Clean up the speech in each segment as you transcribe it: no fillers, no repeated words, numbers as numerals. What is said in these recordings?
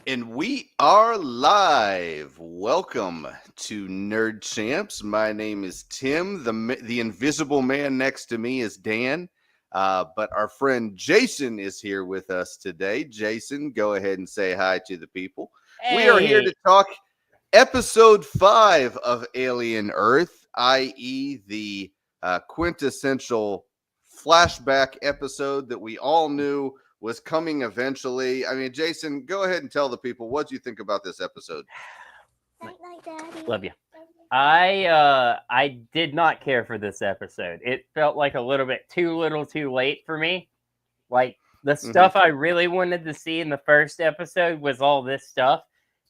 And we are live. Welcome to Nerd Champs. My name is Tim. The invisible man next to me is Dan. But our friend Jason is here with us today. Jason, go ahead and say hi to the people. Hey. We are here to talk episode 5 of Alien Earth, i.e. the quintessential flashback episode that we all knew was coming eventually. I mean, Jason, go ahead and tell the people what you think about this episode. Night, Daddy. Love you. I did not care for this episode. It felt like a little bit too little too late for me. Like the stuff I really wanted to see in the first episode was all this stuff.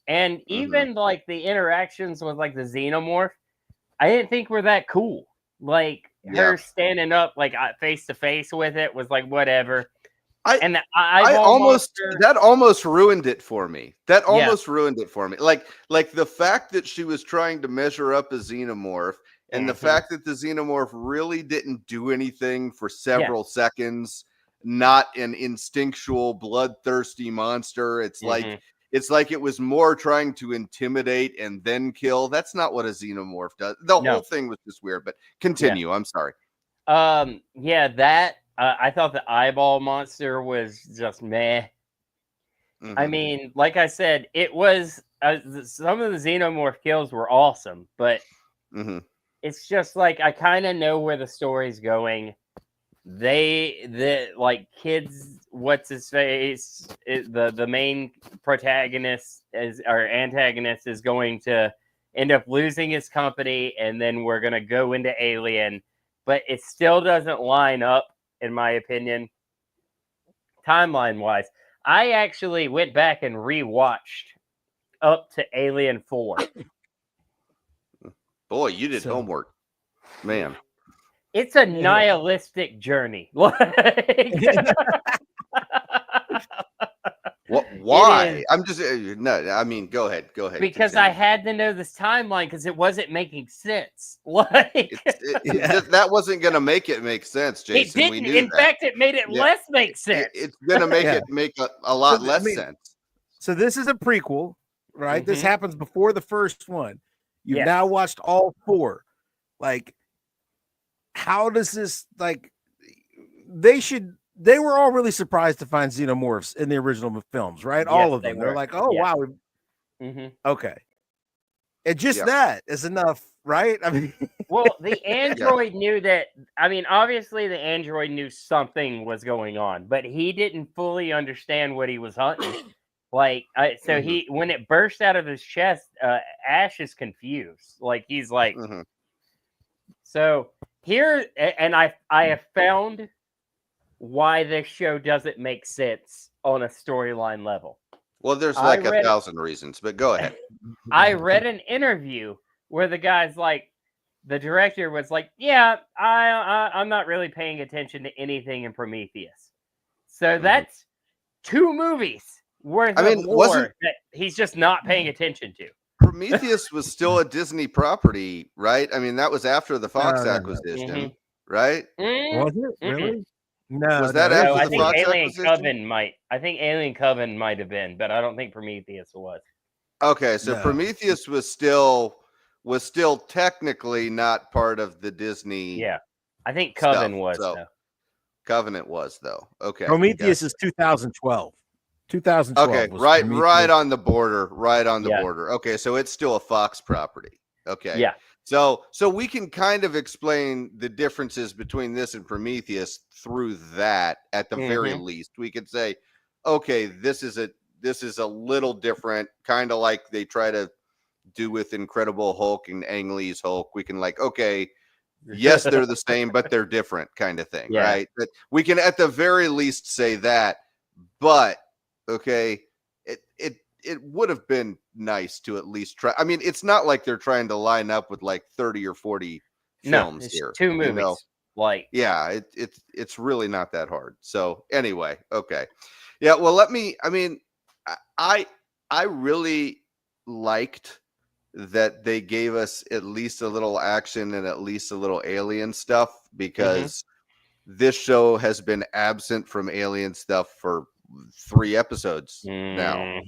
And even like the interactions with like the xenomorph, I didn't think were that cool. Like her standing up like face to face with it was like whatever. That almost ruined it for me. Like the fact that she was trying to measure up a xenomorph and the fact that the xenomorph really didn't do anything for several seconds, not an instinctual bloodthirsty monster. It's like it was more trying to intimidate and then kill. That's not what a xenomorph does. The whole thing was just weird, but continue. I'm sorry. I thought the eyeball monster was just meh. I mean, like I said, it was some of the xenomorph kills were awesome, but it's just like I kind of know where the story's going. The kids, what's his face? The main protagonist antagonist is going to end up losing his company, and then we're gonna go into Alien, but it still doesn't line up. In my opinion, timeline-wise, I actually went back and rewatched up to Alien 4. Boy, you did homework, man. It's a nihilistic journey. Why? I'm just no. I mean, go ahead. Because continue. I had to know this timeline because it wasn't making sense. That wasn't going to make it make sense, Jason. It didn't. In fact, it made it less make sense. It's going to make it make a lot less sense. So this is a prequel, right? This happens before the first one. You've now watched all 4. Like, how does this like? They were all really surprised to find xenomorphs in the original films, right? Yes, all of them. They're like, oh, wow. Okay. And just that is enough, right? I mean, well, the android knew that. I mean, obviously, the android knew something was going on, but he didn't fully understand what he was hunting. Like, he, when it burst out of his chest, Ash is confused. Like, he's like, so here, and I have found why this show doesn't make sense on a storyline level. Well, there's like 1,000 reasons, but go ahead. I read an interview where the guy's like, the director was like, I'm not really paying attention to anything in Prometheus. So that's 2 movies worth of lore that he's just not paying attention to. Prometheus was still a Disney property, right? I mean, that was after the Fox acquisition, right? Was it? Really? No, was that after I the think Fox Alien acquisition? Coven might. I think Alien Coven might have been, but I don't think Prometheus was. Okay, so Prometheus was still technically not part of the Disney. Yeah, I think Coven was. Covenant was though. Okay, Prometheus is 2012. 2012. Okay, right on the border. Right on the border. Okay, so it's still a Fox property. Okay. Yeah. So we can kind of explain the differences between this and Prometheus through that. At the very least, we could say, okay, this is a little different, kind of like they try to do with Incredible Hulk and Ang Lee's Hulk. We can yes, they're the same, but they're different, kind of thing, right? But we can at the very least say that. But okay, it would have been nice to at least try. I mean, it's not like they're trying to line up with like 30 or 40 films here. 2 movies. You know? It's really not that hard. So anyway, okay. Yeah, well, I really liked that they gave us at least a little action and at least a little alien stuff, because this show has been absent from alien stuff for 3 episodes now.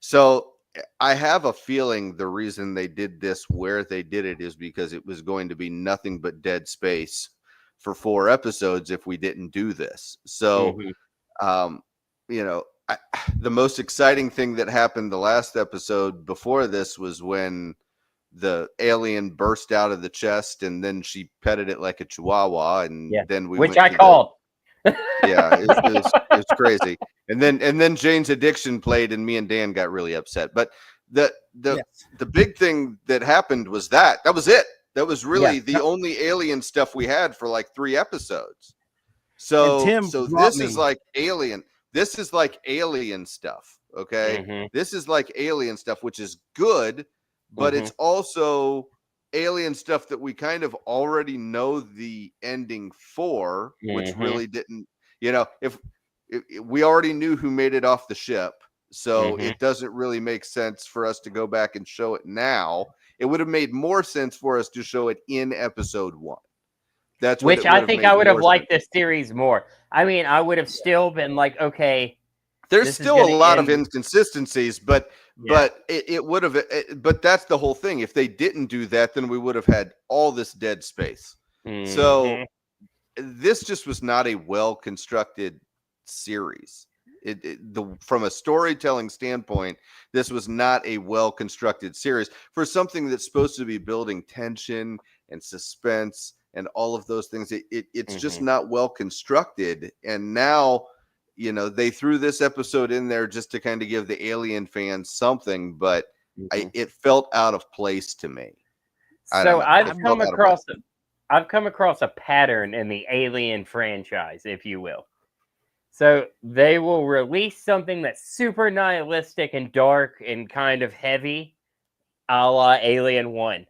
So I have a feeling the reason they did this where they did it is because it was going to be nothing but dead space for 4 episodes if we didn't do this. So, you know, the most exciting thing that happened the last episode before this was when the alien burst out of the chest and then she petted it like a chihuahua, and then we which went I called. Yeah, it's crazy. And then Jane's Addiction played, and me and Dan got really upset. But the big thing that happened was that was it. That was really the only alien stuff we had for like 3 episodes. So this is like alien. This is like alien stuff. Okay, this is like alien stuff, which is good, but it's also alien stuff that we kind of already know the ending for, which really didn't, you know, if we already knew who made it off the ship, so it doesn't really make sense for us to go back and show it now. It would have made more sense for us to show it in episode 1. That's which I think I would have liked this series more. I mean, I would have still been like, okay, there's still a lot of inconsistencies, but it would have. But that's the whole thing. If they didn't do that, then we would have had all this dead space. So this just was not a well-constructed series. From a storytelling standpoint, this was not a well-constructed series for something that's supposed to be building tension and suspense and all of those things. It's just not well constructed. And now, you know, they threw this episode in there just to kind of give the alien fans something, but it felt out of place to me. So I've come across a pattern in the Alien franchise, if you will. So they will release something that's super nihilistic and dark and kind of heavy, a la Alien 1.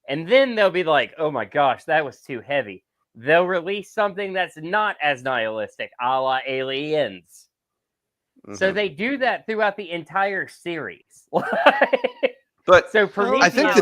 And then they'll be like, oh my gosh, that was too heavy. They'll release something that's not as nihilistic, a la Aliens. So they do that throughout the entire series. But so I think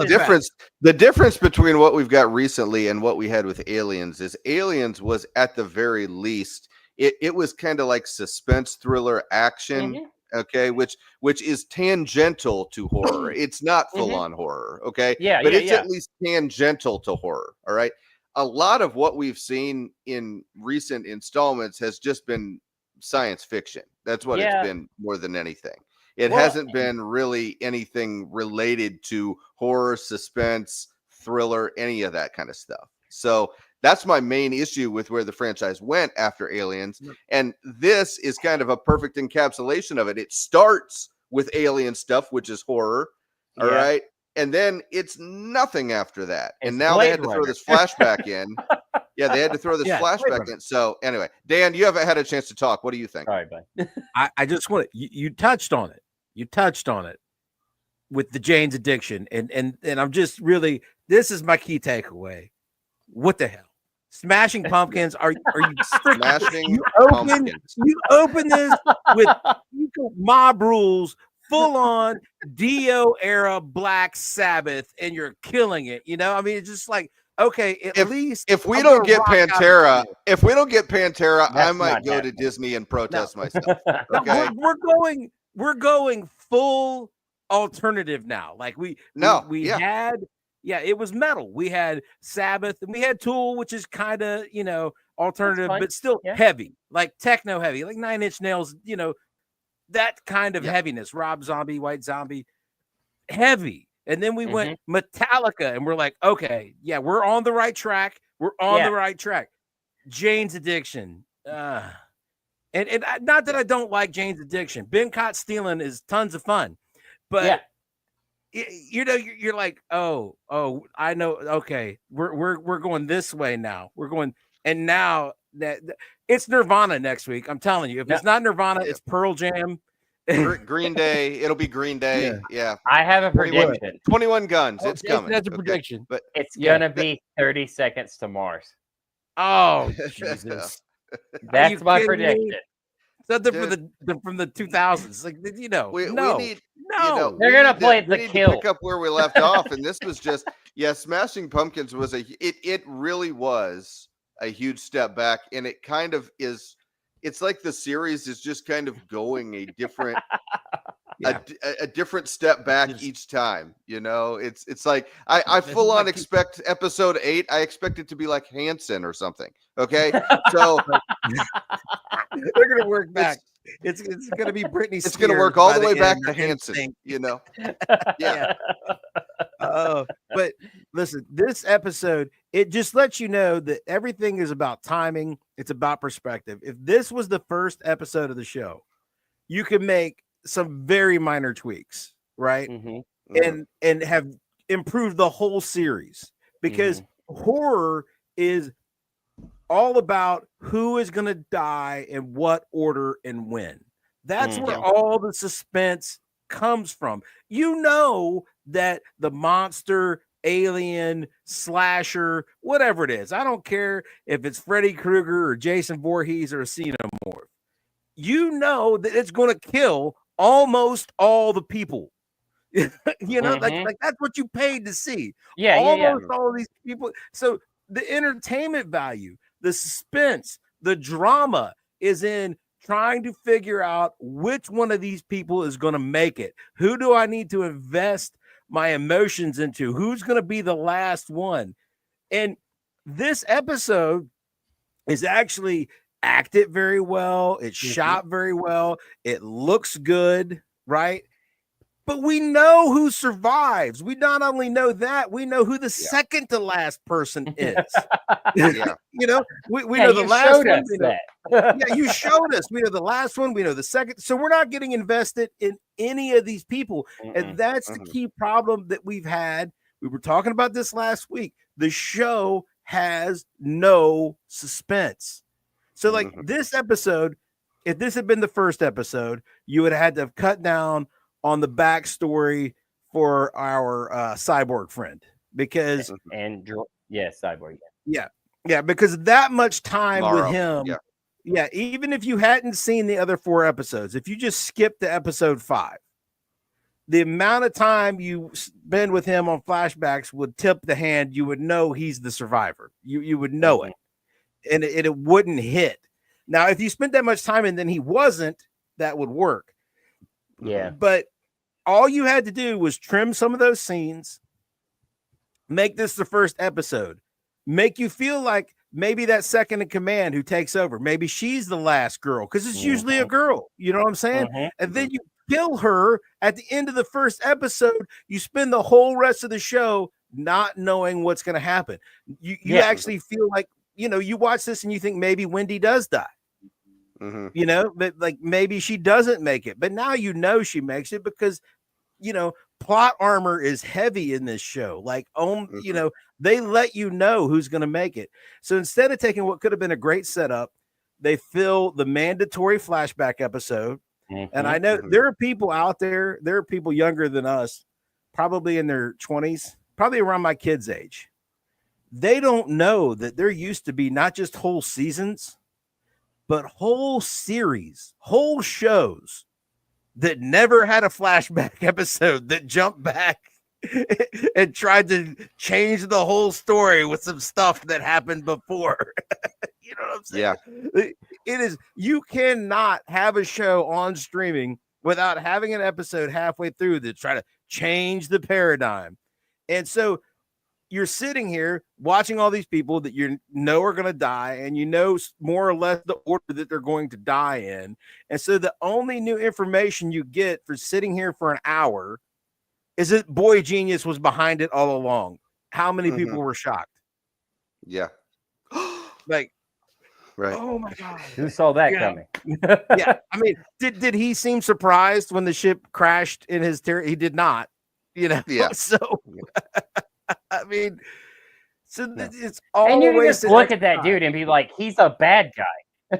the difference between what we've got recently and what we had with Aliens is Aliens was at the very least, it was kind of like suspense thriller action. Okay, which is tangential to horror. It's not full on horror. Okay, but it's at least tangential to horror. All right. A lot of what we've seen in recent installments has just been science fiction. That's what it's been more than anything. It hasn't been really anything related to horror, suspense, thriller, any of that kind of stuff. So that's my main issue with where the franchise went after Aliens. And this is kind of a perfect encapsulation of it. It starts with alien stuff, which is horror. All right. And then it's nothing after that. And now they had to throw this flashback in. Yeah, they had to throw this flashback in. So anyway, Dan, you haven't had a chance to talk. What do you think? All right, bud. I just want to, you touched on it. You touched on it with the Jane's Addiction. And I'm just really, this is my key takeaway. What the hell? Smashing Pumpkins? Are you Smashing Pumpkins? You open this with Mob Rules, full on Dio era Black Sabbath, and you're killing it. You know, I mean, it's just like, okay, at least if we don't get Pantera, I might go to Disney and protest myself. Okay, we're going full alternative now. Like we had. Yeah, it was metal. We had Sabbath and we had Tool, which is kind of, you know, alternative, but still heavy, like techno heavy, like 9 Inch Nails, you know, that kind of heaviness. Rob Zombie, White Zombie, heavy. And then we went Metallica and we're like, okay, yeah, we're on the right track. We're on the right track. Jane's Addiction. And not that I don't like Jane's Addiction. Ben Caught Stealing is tons of fun, but you know, you're like, oh, I know. Okay, we're going this way now. We're going, and now that it's Nirvana next week. I'm telling you, if it's not Nirvana, it's Pearl Jam, Green Day. It'll be Green Day. Yeah. I have a prediction. 21 Guns. It's coming. That's a prediction, but it's gonna be 30 Seconds to Mars. Oh Jesus, that's my prediction. Something from the 2000s, like you know, we need. They're gonna play The Kill. Pick up where we left off, and this was just Smashing Pumpkins was it really was a huge step back, and it kind of is. It's like the series is just kind of going a different a different step back each time. You know, it's like I full on expect episode 8. I expect it to be like Hanson or something. Okay, so they're gonna work back. It's gonna be Britney Spears. It's gonna work all the way back to Hanson. You know, yeah. But listen, this episode, it just lets you know that everything is about timing. It's about perspective. If this was the first episode of the show, you could make some very minor tweaks, right? And have improved the whole series, because horror is all about who is going to die in what order and when. That's where all the suspense comes from. You know that the monster, alien, slasher, whatever it is, I don't care if it's Freddy Krueger or Jason Voorhees or a xenomorph, you know that it's going to kill almost all the people. You know, like that's what you paid to see. Almost all of these people. So the entertainment value, the suspense, the drama is in trying to figure out which one of these people is going to make it. Who do I need to invest my emotions into? Who's going to be the last one? And this episode is actually acted very well. It's shot very well. It looks good, right? But we know who survives. We not only know that, we know who the second to last person is. You know, we know the last one. You showed us. We know the last one. We know the second. So we're not getting invested in any of these people. And that's the key problem that we've had. We were talking about this last week. The show has no suspense. So like this episode, if this had been the first episode, you would have had to have cut down on the backstory for our cyborg friend, because cyborg, because that much time with him, even if you hadn't seen the other 4 episodes, if you just skipped to episode 5, the amount of time you spend with him on flashbacks would tip the hand. You would know he's the survivor. You would know it, and it wouldn't hit. Now, if you spent that much time and then he wasn't, that would work. But all you had to do was trim some of those scenes, make this the first episode, make you feel like maybe that second in command who takes over, maybe she's the last girl, because it's usually a girl. You know what I'm saying? And then you kill her at the end of the first episode. You spend the whole rest of the show not knowing what's going to happen. You actually feel like, you know, you watch this and you think maybe Wendy does die. You know, but like maybe she doesn't make it, but now you know she makes it, because you know plot armor is heavy in this show. Like you know, they let you know who's going to make it. So instead of taking what could have been a great setup, they fill the mandatory flashback episode. And I know there are people out there, there are people younger than us, probably in their 20s, probably around my kids' age. They don't know that there used to be not just whole seasons, but whole series, whole shows that never had a flashback episode, that jumped back and tried to change the whole story with some stuff that happened before. You know what I'm saying? It is, you cannot have a show on streaming without having an episode halfway through to try to change the paradigm. And so you're sitting here watching all these people that you know are going to die, and you know more or less the order that they're going to die in. And so the only new information you get for sitting here for an hour is that Boy Genius was behind it all along. How many people were shocked? Like, oh my God. Who saw that coming? I mean, did he seem surprised when the ship crashed in his territory? He did not, you know? So... I mean, so it's all. And you can just look at that dude and be like, he's a bad guy.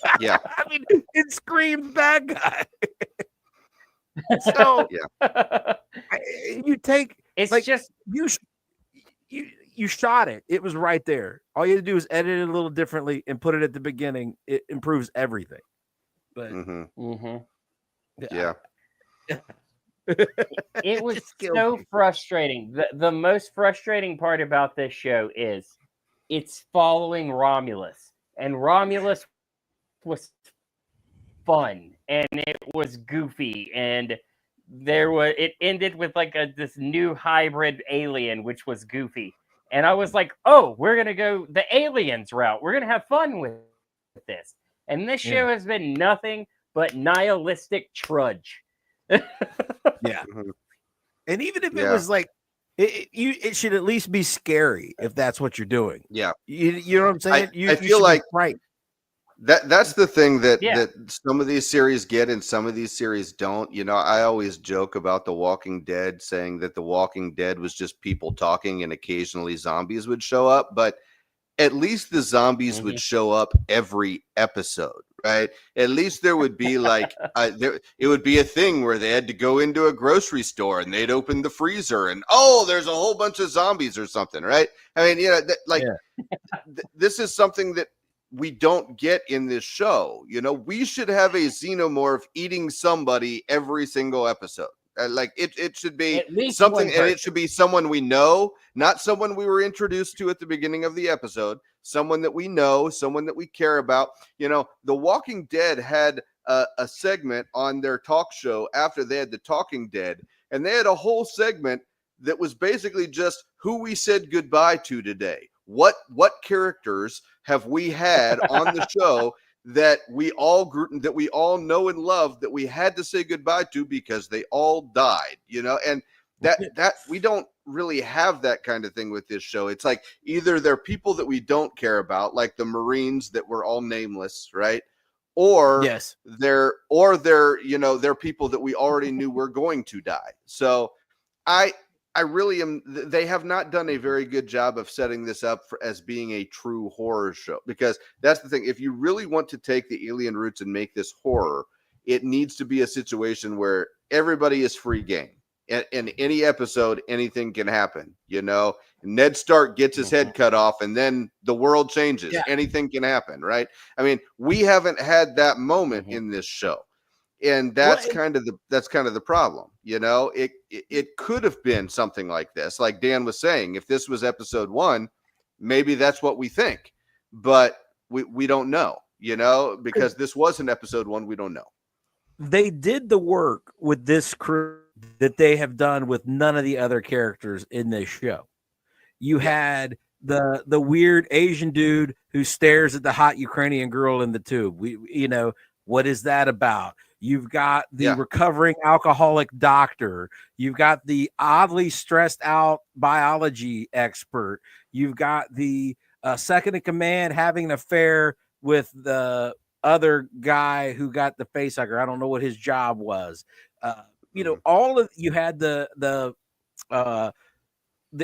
I mean, it screams bad guy. So you take it's like just you shot it. It was right there. All you had to do is edit it a little differently and put it at the beginning. It improves everything. But it was so frustrating. The most frustrating part about this show is it's following Romulus, and Romulus was fun and it was goofy, and it ended with like this new hybrid alien which was goofy, and I was like, oh, we're gonna go the aliens route, we're gonna have fun with this, and this show has been nothing but nihilistic trudge. Yeah. And even if it was like it should at least be scary if that's what you're doing. Yeah. You know what I'm saying? I feel like right. That's the thing that some of these series get and some of these series don't. You know, I always joke about The Walking Dead, saying that The Walking Dead was just people talking and occasionally zombies would show up, but at least the zombies would show up every episode, right? At least there would be like it would be a thing where they had to go into a grocery store and they'd open the freezer and there's a whole bunch of zombies or something, right? I mean, you know, this is something that we don't get in this show. You know, we should have a xenomorph eating somebody every single episode. Like it should be something, and it should be someone we know, not someone we were introduced to at the beginning of the episode. Someone that we know, someone that we care about. You know, The Walking Dead had a segment on their talk show after they had The Talking Dead, and they had a whole segment that was basically just who we said goodbye to today. What characters have we had on the show that we all know and love, that we had to say goodbye to because they all died, you know? And that we don't really have that kind of thing with this show. It's like either they're people that we don't care about, like the Marines that were all nameless, right? Or they're you know, they're people that we already knew were going to die. So I really am. They have not done a very good job of setting this up as being a true horror show, because that's the thing. If you really want to take the alien roots and make this horror, it needs to be a situation where everybody is free game. In any episode, anything can happen. You know, Ned Stark gets his head cut off, and then the world changes. Yeah. Anything can happen, right? I mean, we haven't had that moment in this show. And that's kind of the problem, you know. It could have been something like this, like Dan was saying. If this was episode 1, maybe that's what we think, but we don't know, you know, because this wasn't episode 1. We don't know. They did the work with this crew that they have done with none of the other characters in this show. You had the weird Asian dude who stares at the hot Ukrainian girl in the tube. You know, what is that about? You've got the recovering alcoholic doctor. You've got the oddly stressed out biology expert. You've got the second in command having an affair with the other guy who got the face hugger. I don't know what his job was. You know, you had the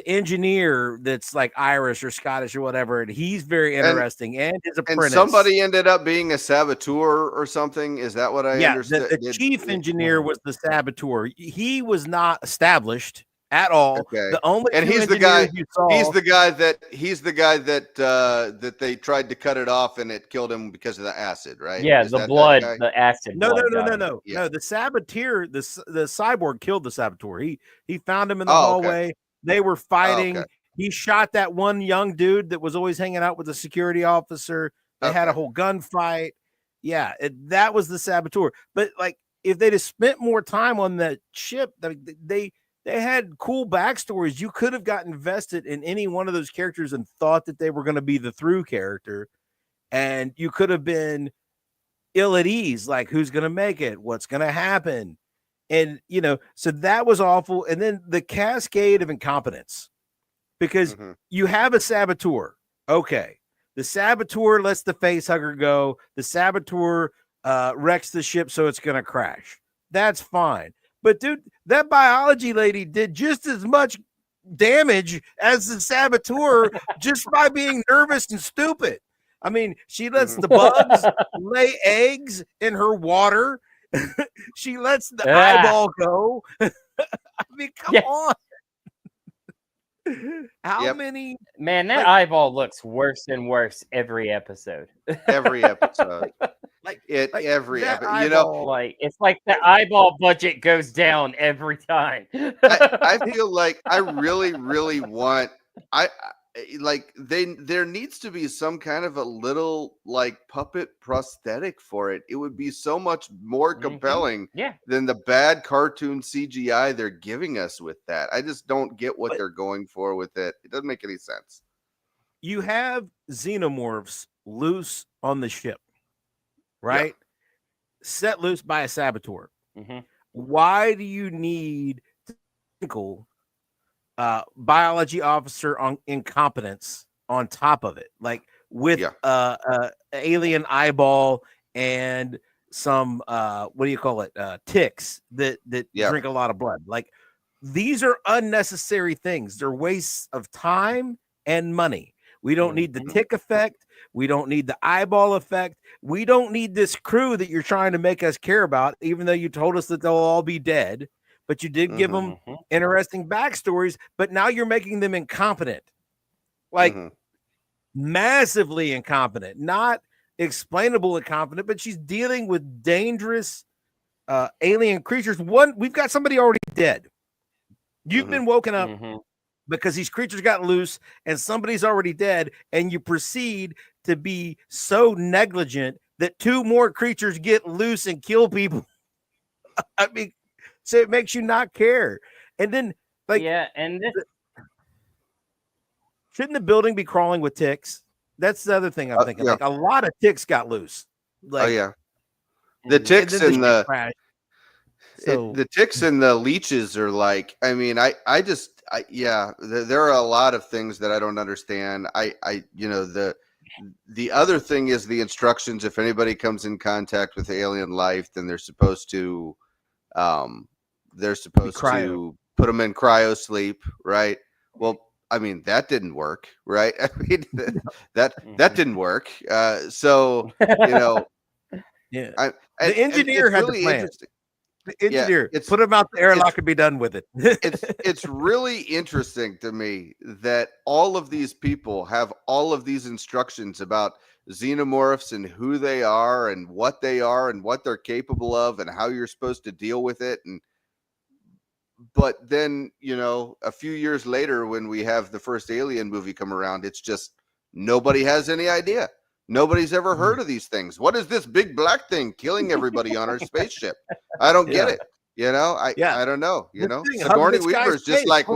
engineer that's like Irish or Scottish or whatever, and he's very interesting. And his apprentice. And somebody ended up being a saboteur or something. Is that what I understood? The chief engineer was the saboteur. He was not established at all. Okay. The only he's the guy. He's the guy that they tried to cut it off, and it killed him because of the acid, right? Yeah, the blood, the acid. No. Yeah. No, the saboteur, the cyborg killed the saboteur. He found him in the hallway. Okay. They were fighting. Okay. He shot that one young dude that was always hanging out with the security officer. They had a whole gunfight. Yeah, that was the saboteur. But like, if they'd have spent more time on that ship, they had cool backstories. You could have gotten invested in any one of those characters and thought that they were going to be the through character, and you could have been ill at ease, like who's going to make it, what's going to happen. And, you know, so that was awful. And then the cascade of incompetence, because you have a saboteur. Okay. The saboteur lets the face hugger go. The saboteur wrecks the ship, so it's going to crash. That's fine. But, dude, that biology lady did just as much damage as the saboteur just by being nervous and stupid. I mean, she lets the bugs lay eggs in her water. She lets the eyeball go. I mean, come on. How many? Man, that eyeball looks worse and worse every episode. Every episode. Every episode. You know, like it's like the eyeball budget goes down every time. I feel like I really, really want. like there needs to be some kind of a little like puppet prosthetic for it. It would be so much more compelling than the bad cartoon CGI they're giving us with that. I just don't get what they're going for with it. It doesn't make any sense. You have xenomorphs loose on the ship, right? Yeah. Set loose by a saboteur. Why do you need technical biology officer on incompetence on top of it, like with alien eyeball and some what do you call it, ticks that drink a lot of blood? Like, these are unnecessary things. They're wastes of time and money. We don't need the tick effect. We don't need the eyeball effect. We don't need this crew that you're trying to make us care about, even though you told us that they'll all be dead. But you did give them interesting backstories, but now you're making them incompetent, like massively incompetent, not explainable incompetent, but she's dealing with dangerous alien creatures. One, we've got somebody already dead. You've been woken up because these creatures got loose and somebody's already dead, and you proceed to be so negligent that 2 more creatures get loose and kill people. I mean, so it makes you not care. And then, like, shouldn't the building be crawling with ticks? That's the other thing I'm thinking. Like, a lot of ticks got loose. Like, the ticks and the ticks and the leeches are like, I mean, there are a lot of things that I don't understand. The other thing is the instructions. If anybody comes in contact with alien life, then they're supposed to put them in cryo sleep, right? Well, I mean, that didn't work, right? I mean, that didn't work. So, the engineer had the plan. The engineer, put him out the airlock and be done with it. It's really interesting to me that all of these people have all of these instructions about xenomorphs and who they are and what they're capable of and how you're supposed to deal with it. But then, a few years later, when we have the first Alien movie come around, it's just nobody has any idea. Nobody's ever heard of these things. What is this big black thing killing everybody on our spaceship? I don't get it. I don't know. Sigourney Weaver is just like,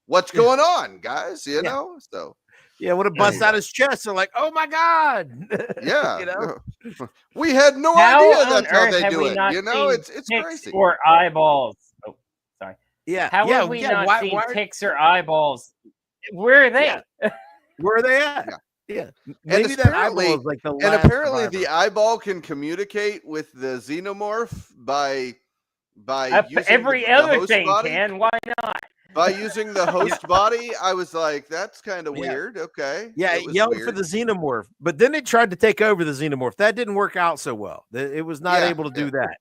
what's going on, guys? So when it busts out his chest, they're like, oh my God. We had no idea that's how they do it. It's crazy. Or eyeballs. Oh, sorry. How have we not seen ticks or eyeballs? Where are they? Where are they at? Yeah, maybe that eyeball is like the last. And apparently, the eyeball can communicate with the xenomorph by using every other thing body. Can. Why not? By using the host body. I was like, that's kind of weird. Okay. Yeah, it yelled for the xenomorph, but then it tried to take over the xenomorph. That didn't work out so well. It was not able to do that.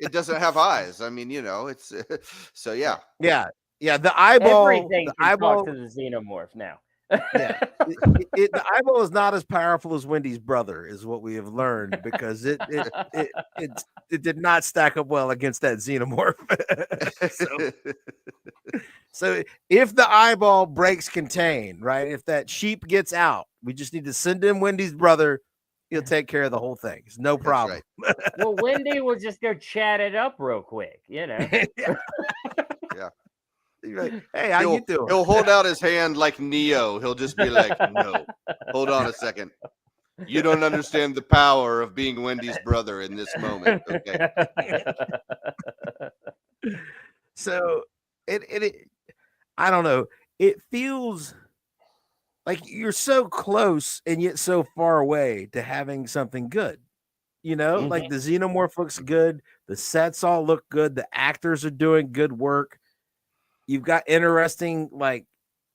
It doesn't have eyes. I mean, it's so yeah. The eyeball. Everything can talk to the xenomorph now. The eyeball is not as powerful as Wendy's brother, is what we have learned, because it did not stack up well against that xenomorph. So if the eyeball breaks contain, right? If that sheep gets out, we just need to send in Wendy's brother. He'll take care of the whole thing. It's no problem. Right. Well, Wendy will just go chat it up real quick, Yeah. Like, hey, how you doing? He'll hold out his hand like Neo. He'll just be like, no, hold on a second. You don't understand the power of being Wendy's brother in this moment. Okay. So it I don't know. It feels like you're so close and yet so far away to having something good. Like the xenomorph looks good. The sets all look good. The actors are doing good work. You've got interesting like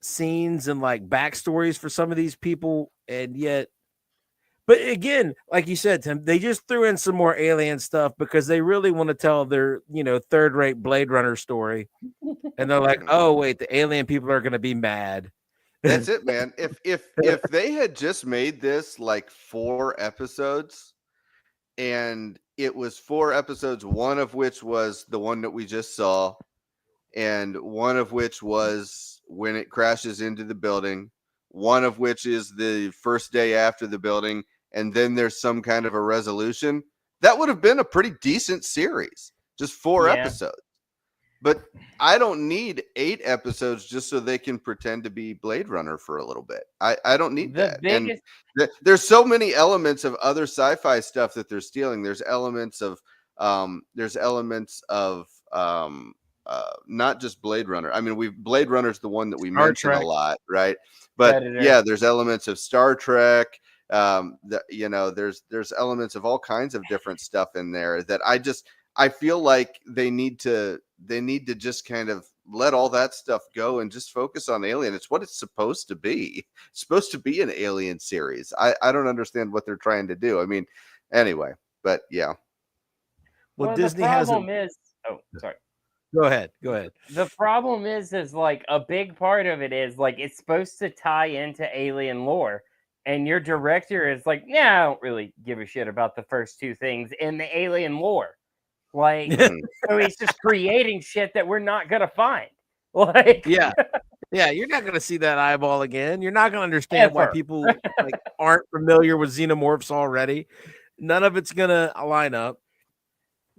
scenes and like backstories for some of these people, and yet, but again, like you said, Tim, they just threw in some more alien stuff because they really want to tell their third-rate Blade Runner story, and they're like, oh wait, the alien people are going to be mad. That's it, man. If they had just made this like 4 episodes, and it was 4 episodes, one of which was the one that we just saw, and one of which was when it crashes into the building, one of which is the first day after the building, and then there's some kind of a resolution. That would have been a pretty decent series, just 4 episodes. But I don't need 8 episodes just so they can pretend to be Blade Runner for a little bit. I don't need that. And there's so many elements of other sci-fi stuff that they're stealing. There's elements of not just Blade Runner. I mean, Blade Runner's the one that we mention a lot, right? But Predator. There's elements of Star Trek. There's elements of all kinds of different stuff in there that I feel like they need to just kind of let all that stuff go and just focus on Alien. It's what it's supposed to be. It's supposed to be an Alien series. I don't understand what they're trying to do. I mean, anyway, but yeah. Well, Disney has sorry. Go ahead. The problem is like a big part of it is like it's supposed to tie into Alien lore. And your director is like, I don't really give a shit about the first 2 things in the Alien lore. Like, so he's just creating shit that we're not gonna find. Like, yeah, you're not gonna see that eyeball again. You're not gonna understand why people like aren't familiar with xenomorphs already. None of it's gonna line up.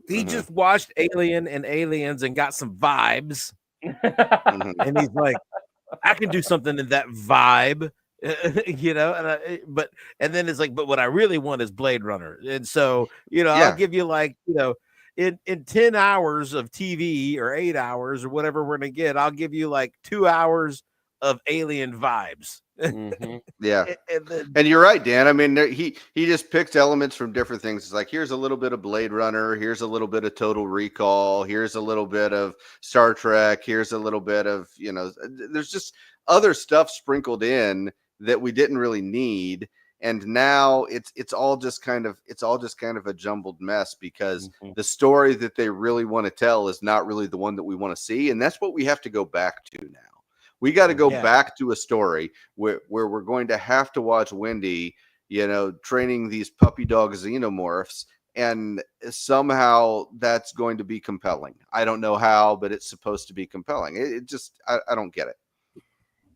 He just watched Alien and Aliens and got some vibes, and he's like, I can do something in that vibe. And then it's like, but what I really want is Blade Runner. And so, I'll give you like, in 10 hours of TV or 8 hours or whatever we're going to get, I'll give you like 2 hours of Alien vibes. Yeah. And you're right, Dan. I mean, he just picks elements from different things. It's like, here's a little bit of Blade Runner. Here's a little bit of Total Recall. Here's a little bit of Star Trek. Here's a little bit of, there's just other stuff sprinkled in that we didn't really need, and now it's all just kind of a jumbled mess because the story that they really want to tell is not really the one that we want to see, and that's what we have to go back to now. We got to go back to a story where we're going to have to watch Wendy, training these puppy dog xenomorphs, and somehow that's going to be compelling. I don't know how, but it's supposed to be compelling. It just I don't get it.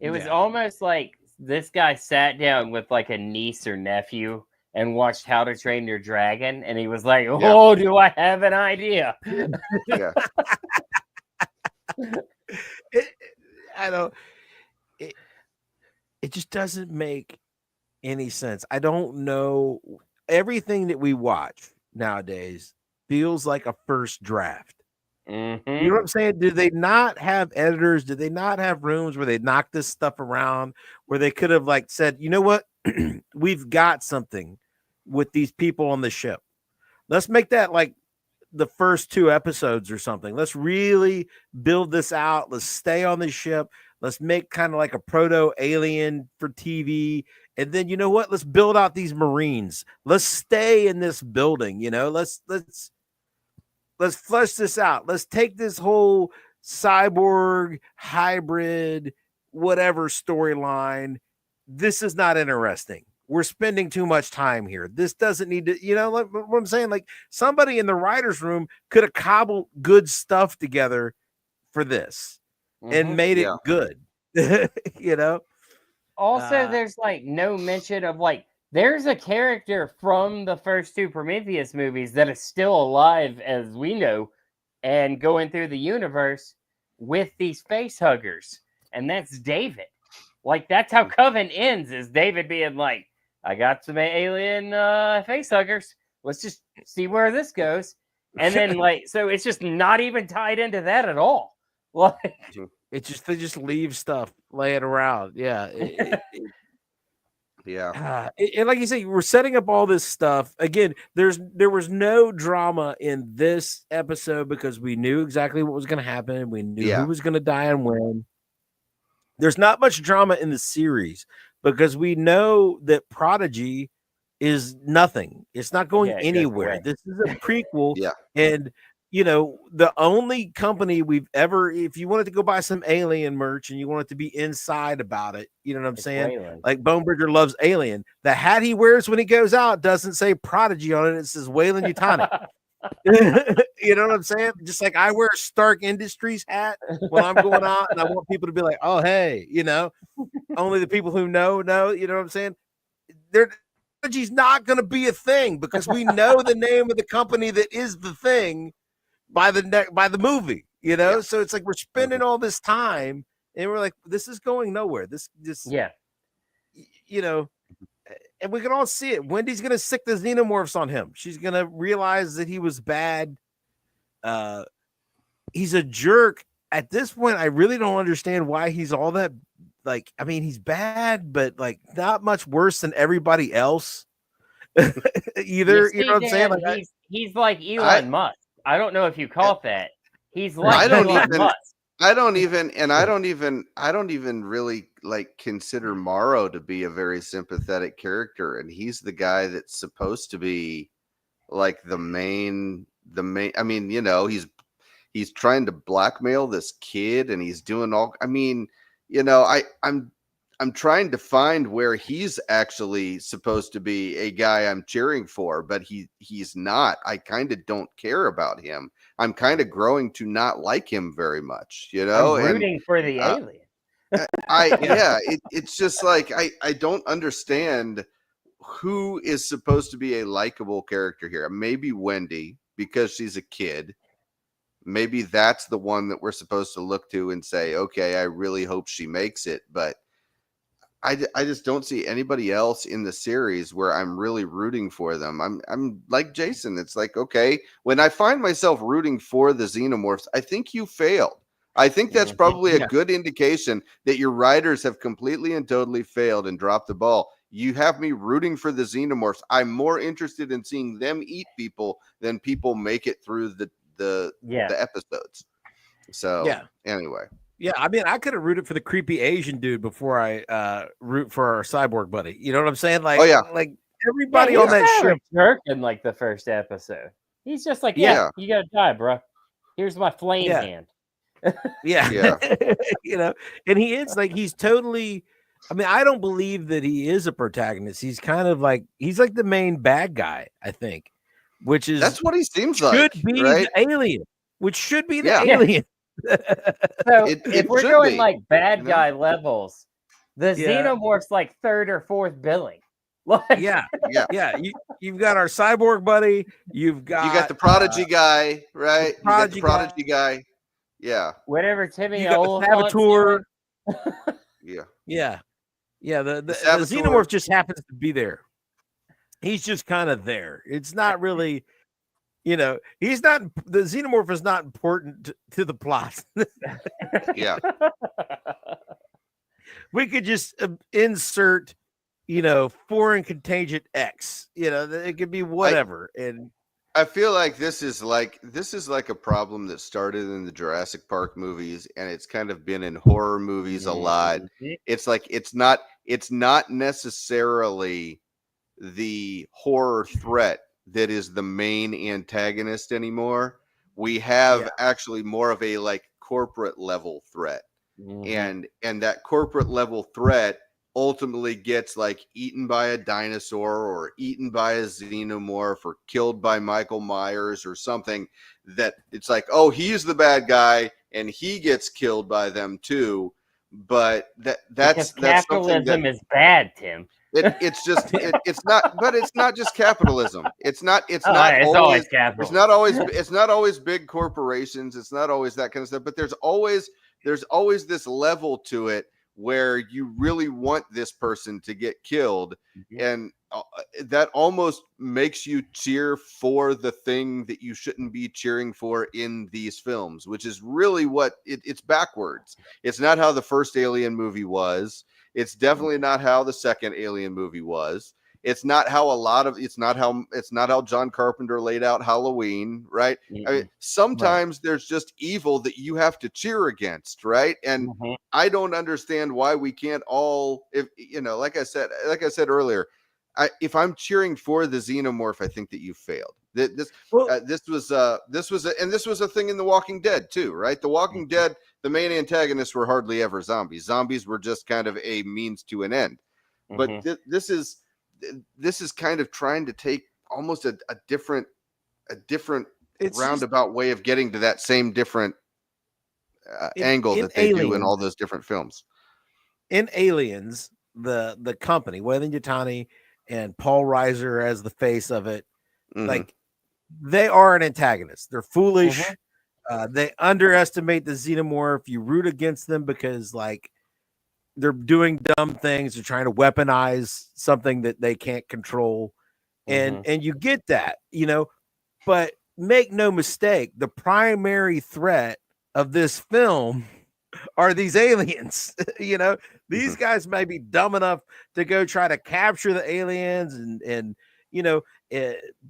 It was almost like this guy sat down with like a niece or nephew and watched How to Train Your Dragon, and he was like, do I have an idea? Yeah. It just doesn't make any sense. I don't know. Everything that we watch nowadays feels like a first draft. You know what I'm saying? Do they not have editors? Do they not have rooms where they knock this stuff around, where they could have like said, you know what? We've got something with these people on the ship. Let's make that like the first 2 episodes or something. Let's really build this out. Let's stay on the ship. Let's make kind of like a proto Alien for TV. And then, you know what? Let's build out these Marines. Let's stay in this building. Let's flesh this out. Let's take this whole cyborg hybrid, whatever storyline. This is not interesting. We're spending too much time here. This doesn't need to, like what I'm saying, like somebody in the writer's room could have cobbled good stuff together for this and made it good. Also, there's like no mention of like, there's a character from the first 2 Prometheus movies that is still alive, as we know, and going through the universe with these face huggers, and that's David. Like, that's how Coven ends, is David being like, I got some alien face huggers. Let's just see where this goes. And then, like, so it's just not even tied into that at all. Like, they just leave stuff laying around. Yeah. Yeah. And like you say, we're setting up all this stuff. Again, there was no drama in this episode because we knew exactly what was going to happen. We knew who was going to die and when. There's not much drama in the series because we know that Prodigy is nothing. It's not going anywhere. This is a prequel. And the only company we've ever, if you wanted to go buy some Alien merch and you want it to be inside about it, you know what I'm saying? Wayland. Like Bonebridger loves Alien. The hat he wears when he goes out doesn't say Prodigy on it. It says Wayland Utani. You know what I'm saying? Just like I wear a Stark Industries hat when I'm going out, and I want people to be like, "Oh, hey," only the people who know. You know what I'm saying? Their technology's not going to be a thing because we know the name of the company that is the thing by the movie. Yeah. So it's like we're spending all this time, and we're like, this is going nowhere. This Yeah. And we can all see it. Wendy's gonna sick the xenomorphs on him. She's gonna realize that he was bad. He's a jerk. At this point, I really don't understand why he's all that. Like, I mean, he's bad, but like not much worse than everybody else. Either, you know what I'm saying? Like, he's like Elon Musk. I don't know if you caught that. He's like I don't Elon even. Musk. I don't even really like consider Morrow to be a very sympathetic character, and he's the guy that's supposed to be like the main. I mean, he's trying to blackmail this kid, and he's doing all. I mean, I'm trying to find where he's actually supposed to be a guy I'm cheering for, but he's not. I kind of don't care about him. I'm kind of growing to not like him very much, I'm rooting for the alien. It's just like I don't understand who is supposed to be a likable character here. Maybe Wendy, because she's a kid. Maybe that's the one that we're supposed to look to and say, okay, I really hope she makes it, but I just don't see anybody else in the series where I'm really rooting for them. I'm like Jason. It's like, okay, when I find myself rooting for the xenomorphs, I think you failed. I think that's probably a good indication that your writers have completely and totally failed and dropped the ball. You have me rooting for the xenomorphs. I'm more interested in seeing them eat people than people make it through the episodes. So anyway. Yeah, I mean, I could have rooted for the creepy Asian dude before I root for our cyborg buddy. You know what I'm saying? Like, like everybody on that ship. Jerk in like the first episode. He's just like, you gotta die, bro. Here's my flame hand. And he is like, he's totally. I mean, I don't believe that he is a protagonist. He's kind of like the main bad guy. I think, which is that's what he seems like. Should be right? the alien, which should be the alien. So if we're going like bad guy levels, the xenomorph's like third or fourth billing. Like, You've got our cyborg buddy. You got the prodigy guy, right? You got the prodigy guy. Yeah. Whatever Timmy you got the saboteur. Yeah. The xenomorph just happens to be there. He's just kind of there. It's not really. He's not. The xenomorph is not important to the plot. Yeah, we could just insert, foreign contagion X. It could be whatever. And I feel like this is like a problem that started in the Jurassic Park movies, and it's kind of been in horror movies a lot. It's like it's not necessarily the horror threat that is the main antagonist anymore. We have actually more of a like corporate level threat. And that corporate level threat ultimately gets like eaten by a dinosaur or eaten by a xenomorph or killed by Michael Myers or something, that it's like, oh, he's the bad guy and he gets killed by them too. But that's capitalism is bad, Tim. It's not just capitalism. It's not always capital. It's not always big corporations. It's not always that kind of stuff. But there's always this level to it where you really want this person to get killed, and that almost makes you cheer for the thing that you shouldn't be cheering for in these films, which is really what it's backwards. It's not how the first Alien movie was. It's definitely not how the second Alien movie was. It's not how it's not how John Carpenter laid out Halloween, right? I mean, sometimes there's just evil that you have to cheer against, right? And I don't understand why we can't all, like I said earlier, if I'm cheering for the xenomorph, I think that you failed. This was a thing in The Walking Dead too, right? The Walking Dead, the main antagonists were hardly ever zombies. Zombies were just kind of a means to an end. But this is kind of trying to take almost a different roundabout way of getting to that same different angle that they do in all those different films. In Aliens, the company, Weyland Yutani and Paul Reiser as the face of it, like they are an antagonist. They're foolish. They underestimate the xenomorph. You root against them because like they're doing dumb things. They're trying to weaponize something that they can't control. And you get that, you know, but make no mistake, the primary threat of this film are these aliens. You know, these guys may be dumb enough to go try to capture the aliens and you know,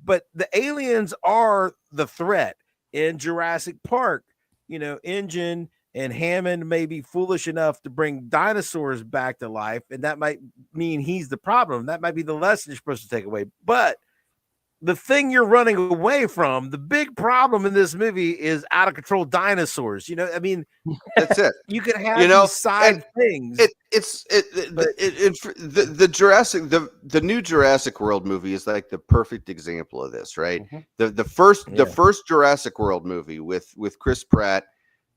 but the aliens are the threat. In Jurassic Park, you know, Engine and Hammond may be foolish enough to bring dinosaurs back to life, and that might mean he's the problem. That might be the lesson you're supposed to take away. But the thing you're running away from, the big problem in this movie is out of control dinosaurs. You know, I mean, that's it. You can have these side things. The Jurassic, the new Jurassic World movie is like the perfect example of this, right? The first Jurassic World movie with Chris Pratt.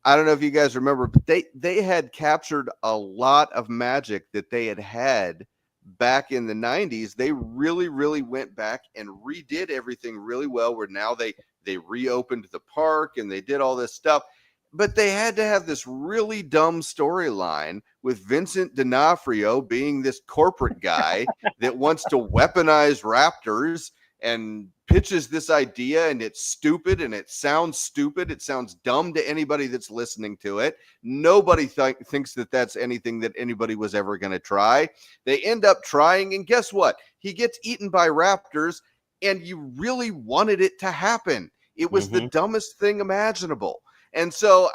I don't know if you guys remember, but they had captured a lot of magic that they had back in the 90s. They really went back and redid everything really well, where now they reopened the park and they did all this stuff, but they had to have this really dumb storyline with Vincent D'Onofrio being this corporate guy that wants to weaponize raptors and pitches this idea, and it's stupid and it sounds dumb to anybody that's listening to it. Nobody thinks that that's anything that anybody was ever going to try. They end up trying, and guess what? He gets eaten by raptors, and you really wanted it to happen. It was the dumbest thing imaginable. And so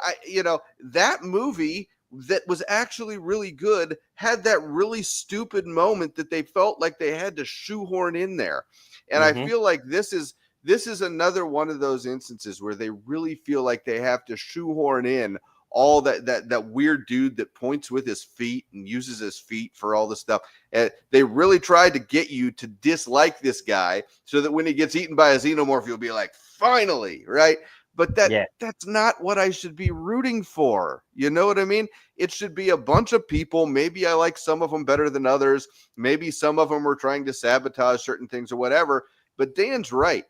that movie that was actually really good had that really stupid moment that they felt like they had to shoehorn in there. And I feel like this is another one of those instances where they really feel like they have to shoehorn in all that weird dude that points with his feet and uses his feet for all the stuff. And they really tried to get you to dislike this guy so that when he gets eaten by a xenomorph, you'll be like, finally, right? But that's not what I should be rooting for. You know what I mean? It should be a bunch of people. Maybe I like some of them better than others. Maybe some of them are trying to sabotage certain things or whatever. But Dan's right.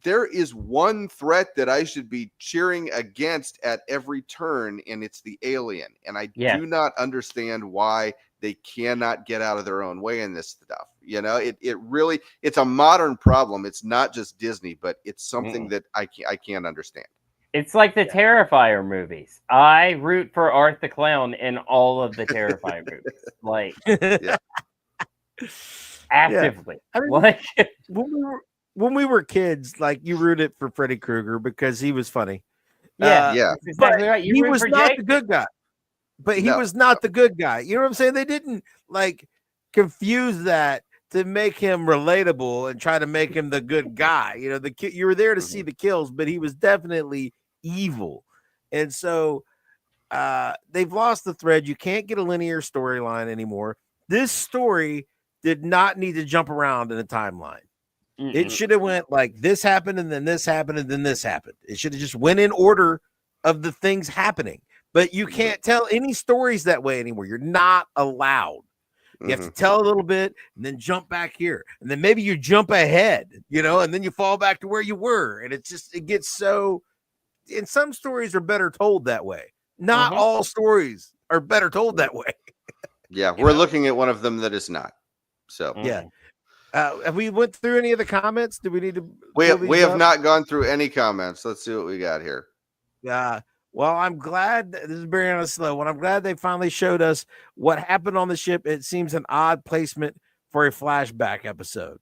There is one threat that I should be cheering against at every turn, and it's the alien. And I do not understand why they cannot get out of their own way in this stuff. You know, it's a modern problem. It's not just Disney, but it's something that I can't understand. It's like the Terrifier movies. I root for Art the Clown in all of the Terrifier movies. Like, actively. I mean, like, when we were kids, like, you rooted for Freddy Krueger because he was funny. That's exactly right. He was not the good guy. But he was not the good guy. You know what I'm saying? They didn't like confuse that to make him relatable and try to make him the good guy. You know, you were there to see the kills, but he was definitely evil. And so they've lost the thread. You can't get a linear storyline anymore. This story did not need to jump around in a timeline. It should have went like this happened and then this happened and then this happened. It should have just went in order of the things happening. But you can't tell any stories that way anymore. You're not allowed. You have to tell a little bit and then jump back here. And then maybe you jump ahead, you know, and then you fall back to where you were. And it gets so, and some stories are better told that way. Not all stories are better told that way. We're looking at one of them that is not. So, have we went through any of the comments? Do we need to? We have not gone through any comments. Let's see what we got here. Well, I'm glad this is very on a slow one. I'm glad they finally showed us what happened on the ship. It seems an odd placement for a flashback episode.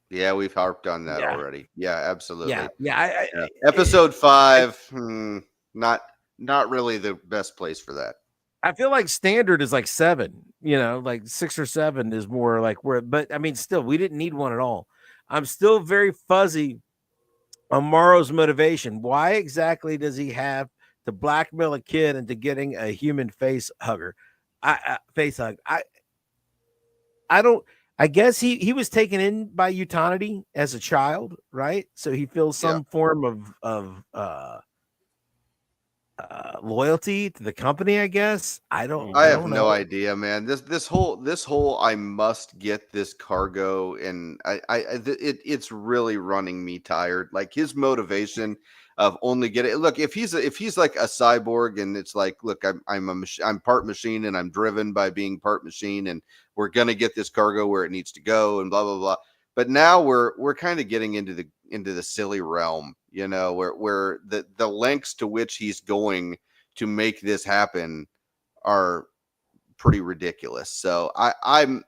Yeah, we've harped on that already. Yeah, absolutely. Episode 5, not really the best place for that. I feel like standard is like 7. You know, like 6 or 7 is more like where. But I mean, still, we didn't need one at all. I'm still very fuzzy on Morrow's motivation. Why exactly does he have to blackmail a kid into getting a human face hugger? Face hug. I don't. I guess he was taken in by Utanity as a child, right? So he feels some form of loyalty to the company, I guess. I have don't no know. idea, man. This whole I must get this cargo, and it's really running me tired. Like his motivation of only getting, look, if he's like a cyborg and it's like, look, I'm part machine and I'm driven by being part machine, and we're gonna get this cargo where it needs to go and blah blah blah. But now we're kind of getting into the silly realm, you know, where the lengths to which he's going to make this happen are pretty ridiculous. So I'm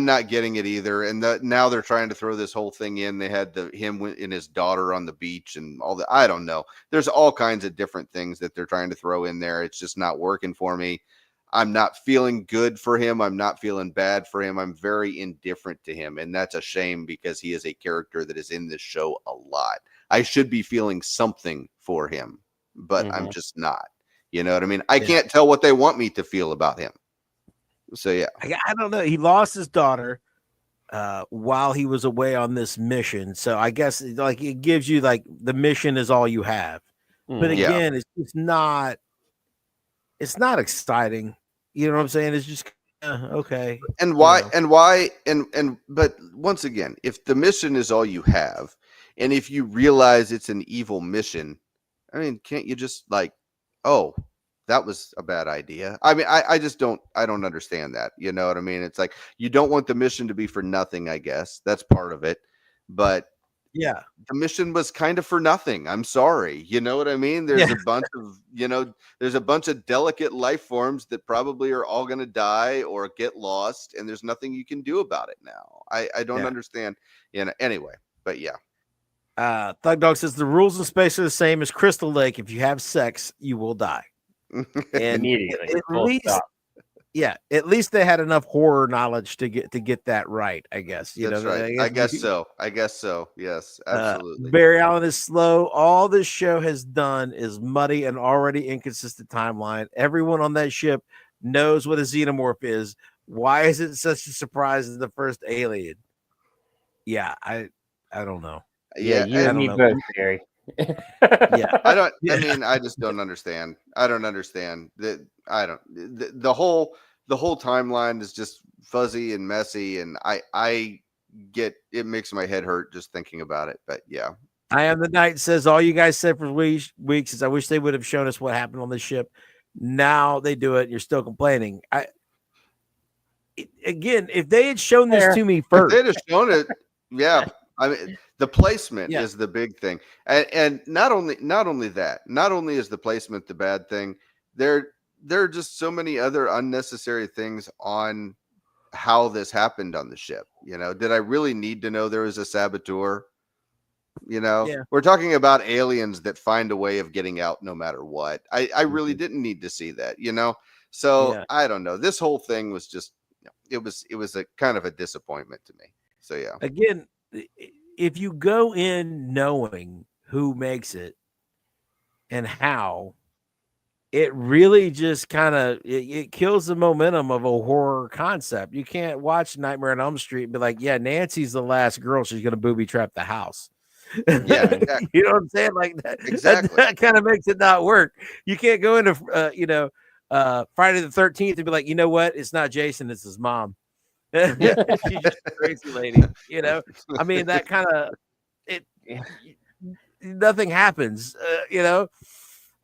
not getting it either. And now they're trying to throw this whole thing in. They had him and his daughter on the beach and all that. I don't know. There's all kinds of different things that they're trying to throw in there. It's just not working for me. I'm not feeling good for him. I'm not feeling bad for him. I'm very indifferent to him. And that's a shame because he is a character that is in this show a lot. I should be feeling something for him, but I'm just not. You know what I mean? I can't tell what they want me to feel about him. So, yeah. I don't know. He lost his daughter while he was away on this mission. So I guess like it gives you like the mission is all you have. But again, it's not exciting. You know what I'm saying? It's just okay. And but once again, if the mission is all you have, and if you realize it's an evil mission, I mean, can't you just like, oh, that was a bad idea? I mean, I just don't understand that. You know what I mean? It's like you don't want the mission to be for nothing, I guess. That's part of it. But yeah, the mission was kind of for nothing. I'm sorry. You know what I mean? There's a bunch of, there's a bunch of delicate life forms that probably are all going to die or get lost, and there's nothing you can do about it now. I don't understand. Anyway, but yeah. Thug Dog says the rules in space are the same as Crystal Lake. If you have sex, you will die. And immediately. At least they had enough horror knowledge to get that right, I guess. That's right. I guess so. Yes, absolutely. Barry Allen is slow. All this show has done is muddy an already inconsistent timeline. Everyone on that ship knows what a xenomorph is. Why is it such a surprise as the first alien? Yeah, I don't know. Yeah, you and me both, Barry. I just don't understand. I don't understand that. The whole timeline is just fuzzy and messy, and I get it makes my head hurt just thinking about it. But yeah. I Am the Night says all you guys said for weeks is I wish they would have shown us what happened on the ship. Now they do it, and you're still complaining. Again, if they had shown this to me first, they'd have shown it. Yeah. I mean, the placement is the big thing, and not only that, not only is the placement the bad thing, there are just so many other unnecessary things on how this happened on the ship. Did I really need to know there was a saboteur? We're talking about aliens that find a way of getting out no matter what. I really didn't need to see that. So I don't know. This whole thing was just it was a kind of a disappointment to me. So yeah. Again, if you go in knowing who makes it and how, it really just kind of it kills the momentum of a horror concept. You can't watch Nightmare on Elm Street and be like, yeah, Nancy's the last girl. She's going to booby trap the house. Yeah, exactly. You know what I'm saying? Like that, exactly. That kind of makes it not work. You can't go into, Friday the 13th and be like, you know what? It's not Jason. It's his mom. She's just a crazy lady, I mean, that kind of nothing happens, I'm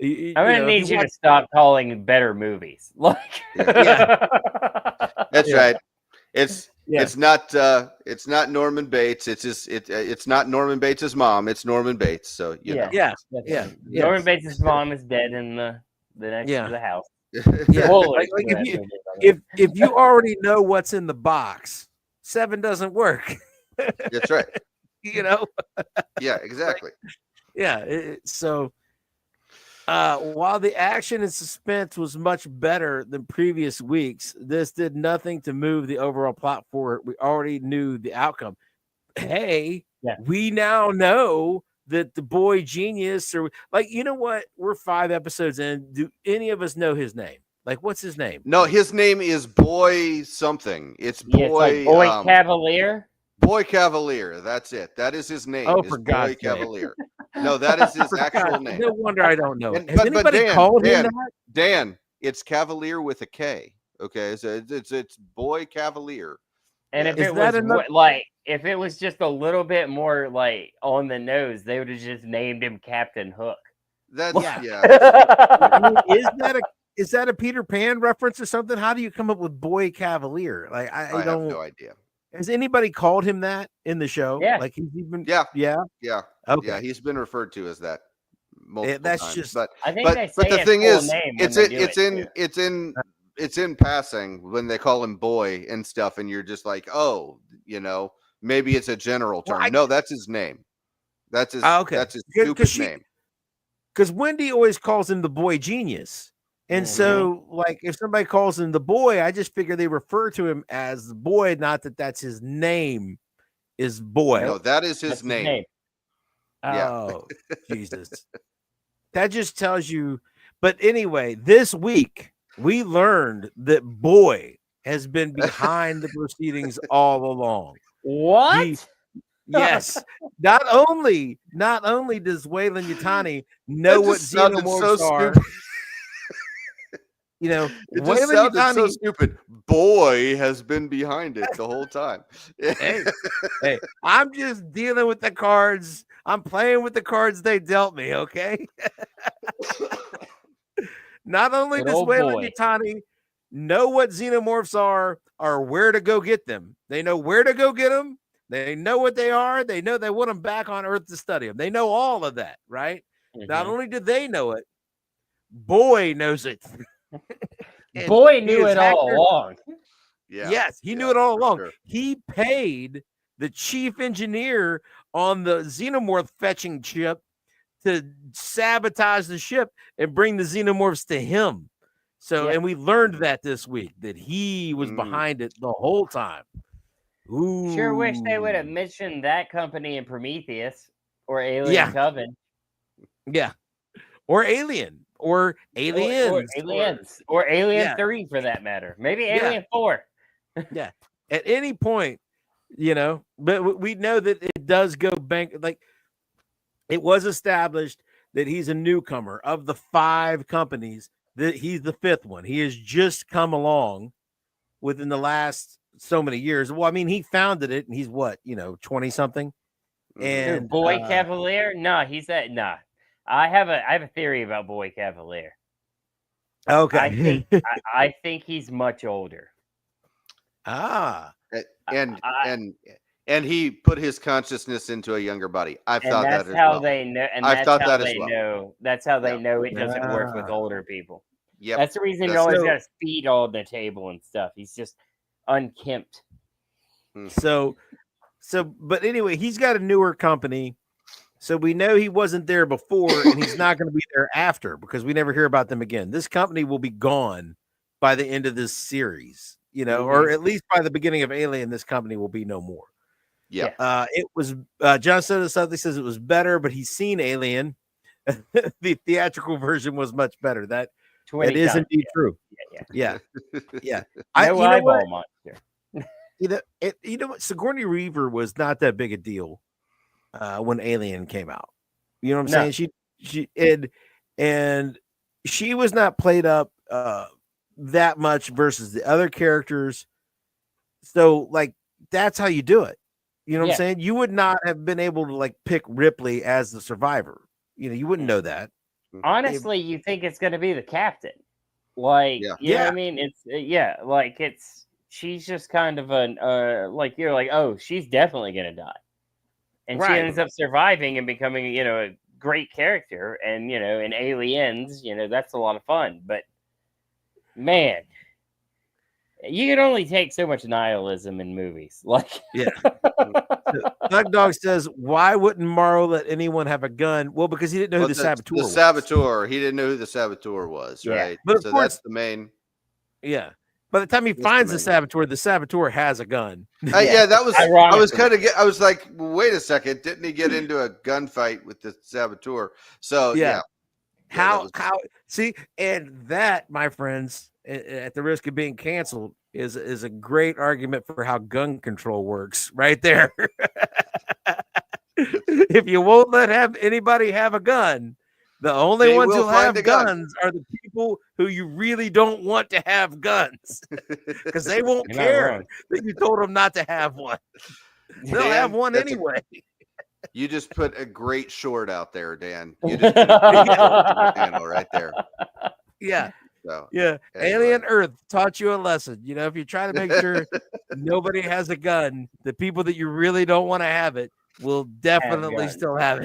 gonna need you to stop calling better movies. Like, that's right. It's not Norman Bates. It's not Norman Bates' mom. It's Norman Bates. So Norman Bates' mom is dead in the next to the house. Yeah, like if you already know what's in the box, 7 doesn't work. That's right. Yeah, exactly. So while the action and suspense was much better than previous weeks, this did nothing to move the overall plot forward. We already knew the outcome. Hey, we now know that the boy genius, or like, you know what? We're 5 episodes in. Do any of us know his name? Like, what's his name? No, his name is Boy something. It's Boy. It's like Boy Cavalier. Boy Cavalier. That's it. That is his name. Oh, is for Boy God's sake. Cavalier. No, that is his actual name. No wonder I don't know. And- Has anybody called him that? Dan, it's Cavalier with a K. Okay, so it's Boy Cavalier. And if Is it that was enough? like, if it was just a little bit more like on the nose, they would have just named him Captain Hook. That's yeah. I mean, is that a Peter Pan reference or something? How do you come up with Boy Cavalier? Like, I have don't. no idea. Has anybody called him that in the show? Yeah. Like he's even. Yeah. Yeah. Okay. Yeah, Okay. he's been referred to as that multiple That's times. just. But I think they say but the his thing full is, name when it's in passing when they call him boy and stuff, and you're just like, oh, maybe it's a general term. Well, no, that's his name. That's his. Okay. That's his stupid name. Because Wendy always calls him the boy genius. And so, like, if somebody calls him the boy, I just figure they refer to him as the boy, not that that's his name is boy. No, that is his That's name. Yeah. Oh, Jesus. That just tells you. But anyway, this week, we learned that boy has been behind the proceedings all along. What? Yes. Not only does Waylon Yutani know That what just sounded xenomorphs so are, stupid. It just Waylon sounded Yutani. so stupid. Boy has been behind it the whole time. hey, I'm just dealing with the cards. I'm playing with the cards they dealt me. Okay. Not only Good does old Waylon boy. Yutani know what xenomorphs are or where to go get them, they know where to go get them. They know what they are. They know they want them back on Earth to study them. They know all of that, right? Not only do they know it, boy knows it. Boy knew it all along. Yeah. Yes, he knew it all along. Sure. He paid the chief engineer on the xenomorph fetching ship to sabotage the ship and bring the xenomorphs to him. So, and we learned that this week, that he was behind it the whole time. Ooh. Sure wish they would have mentioned that company in Prometheus or Alien Coven. Yeah. Or Alien. Or Aliens. Or Alien 3 for that matter. Maybe Alien 4. Yeah. At any point, but we know that it does go bank. Like, it was established that he's a newcomer of the 5 companies, that he's the 5th one. He has just come along within the last so many years. Well, I mean, he founded it and he's 20 something. And Boy Cavalier? No, he's that. Nah. I have a theory about Boy Cavalier. Okay. I think he's much older. And he put his consciousness into a younger body. I've thought that as well. They know, and I've thought that as well. Know. That's how they know it doesn't work with older people. Yep. That's the reason he always got his feet on the table and stuff. He's just unkempt. But anyway, he's got a newer company. So we know he wasn't there before and he's not going to be there after because we never hear about them again. This company will be gone by the end of this series, or at least by the beginning of Alien, this company will be no more. Yeah. It was John Soto Sudley says it was better, but he's seen Alien. The theatrical version was much better. That is indeed true. Yeah. No eyeball monster. You know what? Sigourney Weaver was not that big a deal when Alien came out. You know what I'm saying? She and she was not played up that much versus the other characters. So like that's how you do it. You know what I'm saying? You would not have been able to like pick Ripley as the survivor. You wouldn't know that. Honestly, you think it's going to be the captain. Like, you know what I mean? It's she's just kind of you're like, oh, she's definitely going to die. And she ends up surviving and becoming, a great character. And, in Aliens, that's a lot of fun. But, man, you can only take so much nihilism in movies. Thug Dog says, why wouldn't Morrow let anyone have a gun? Well, because he didn't know who the saboteur was. The saboteur, he didn't know who the saboteur was, right? But so that's the main. Yeah. By the time he finds the saboteur has a gun. That was. I was I was like, wait a second, didn't he get into a gunfight with the saboteur? So How see, and that, my friends, at the risk of being canceled, is a great argument for how gun control works right there. If you won't let anybody have a gun, the only They ones will who'll find have a gun. guns are the people who you really don't want to have guns, because they won't You're not care wrong. that you told them not to have one. They'll Dan, have one that's anyway. You just put a great short out there, Dan. You just put a great short to the channel right there. Yeah. So, Yeah. anyway. Alien Earth taught you a lesson. You know, if you try to make sure nobody has a gun, the people that you really don't want to have it will definitely still have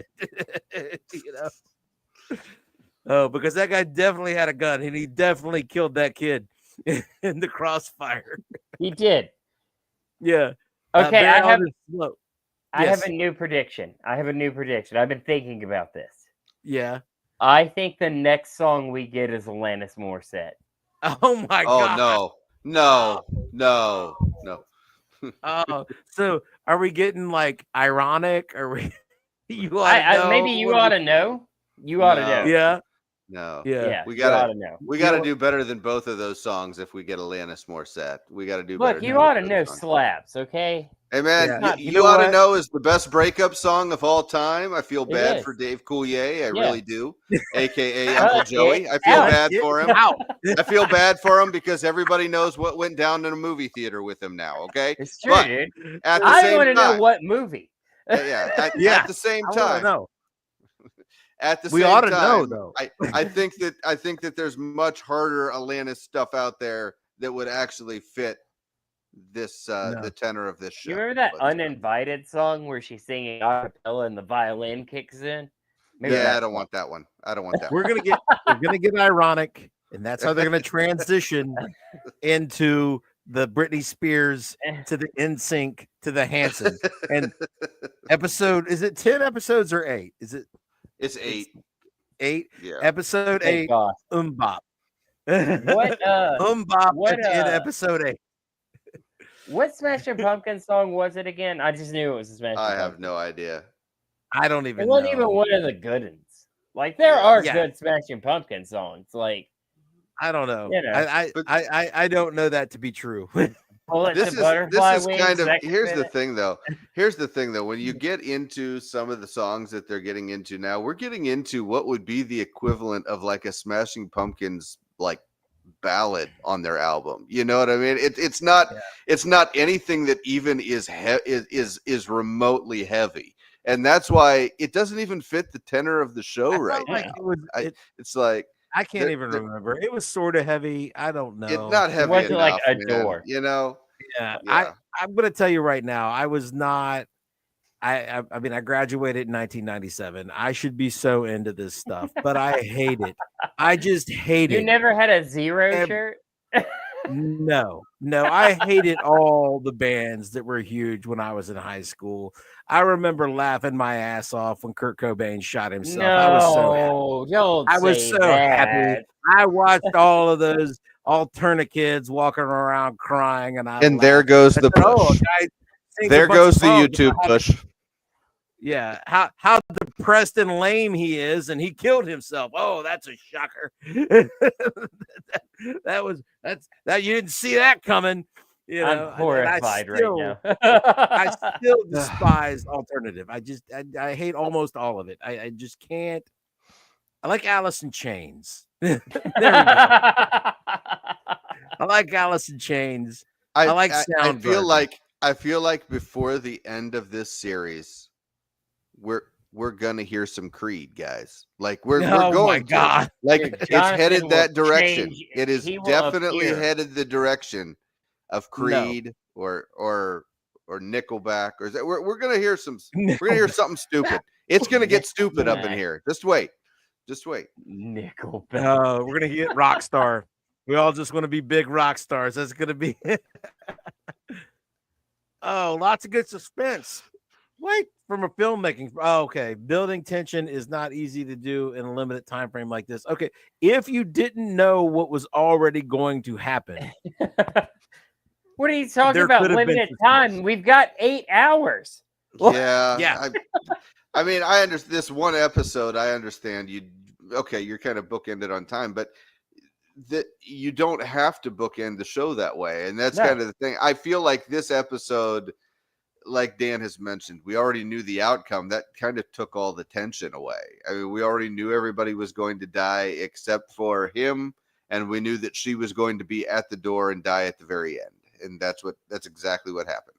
it. You know? Oh, because that guy definitely had a gun and he definitely killed that kid in the crossfire. He did. Yeah. Okay, I have Yes. a new prediction. I've been thinking about this. Yeah. I think the next song we get is Alanis Morissette. Oh my God. Oh no. Oh, so are we getting like ironic? Are we? You Maybe you ought to know. You ought to know. Yeah. No. Yeah. We you ought gotta to know. We gotta do better than both of those songs if we get Alanis Morissette. We gotta do better. Look, you ought to know Slabs, okay? Hey man, Yeah. you ought to know is the best breakup song of all time. I feel bad is. for Dave Coulier. I Yeah. really do. AKA Uncle Joey. I feel Ouch. bad for him. I feel bad for him because everybody knows what went down in a movie theater with him now, okay? It's true, But dude. at the I same want to know time, what movie. at the same I wanna time, know. at the We same ought to time, know, though. I think that there's much harder Alanis stuff out there that would actually fit this the tenor of this show. You remember that Uninvited song where she's singing a cappella and the violin kicks in? Maybe I don't want that one. I don't want that. We're gonna get ironic, and that's how they're gonna transition into the Britney Spears to the NSYNC to the Hanson. And is it 10 episodes or 8? Is it? It's 8. 8. Yeah. Episode Thank 8. God. Bop. What Bop in episode 8. What Smashing Pumpkins song was it again? I just knew it was a Smashing Pumpkins. I have no idea. I don't even know. It wasn't even one of the good ones. Like, there are good Smashing Pumpkins songs. Like, I don't know. You know. I don't know that to be true. This is kind of here's the thing though. When you get into some of the songs that they're getting into now, we're getting into what would be the equivalent of like a Smashing Pumpkins like ballad on their album. You know what I mean? It's not anything that even is remotely heavy. And that's why it doesn't even fit the tenor of the show right now. It's like I can't even remember. It was sort of heavy. I don't know. It's not heavy. It wasn't enough, like a man, door. You know? Yeah. I'm gonna tell you right now, I was not. I mean, I graduated in 1997. I should be so into this stuff, but I hate it. I just hate it. You never had a Zero shirt? No, I hated all the bands that were huge when I was in high school. I remember laughing my ass off when Kurt Cobain shot himself. I was so happy. I watched all of those alternate kids walking around crying, and there goes the push. There goes the YouTube push. Yeah, how depressed and lame he is, and he killed himself. Oh, that's a shocker. that you didn't see that coming. You know, I'm horrified right now. I still despise alternative. I hate almost all of it. I just can't. I like Alice in Chains. There we go. I like Alice in Chains. I like Soundgarden. I feel like before the end of this series, we're gonna hear some Creed, guys. Like we're going. Oh my God! Like it's headed that direction. It is definitely headed the direction of Creed or Nickelback. We're gonna hear we're gonna hear something stupid. It's gonna get stupid up in here. Just wait. Nickelback. We're gonna get Rockstar. We all just want to be big rock stars. That's gonna be. Oh, lots of good suspense. Wait, from a filmmaking. Oh, okay. Building tension is not easy to do in a limited time frame like this. Okay. If you didn't know what was already going to happen. What are you talking about? Limited time. We've got 8 hours. Yeah. I mean, I understand this one episode. I understand okay, you're kind of bookended on time, but that you don't have to bookend the show that way. And that's kind of the thing. I feel like this episode, like Dan has mentioned, we already knew the outcome. That kind of took all the tension away. I mean, we already knew everybody was going to die except for him, and we knew that she was going to be at the door and die at the very end. And that's exactly what happened.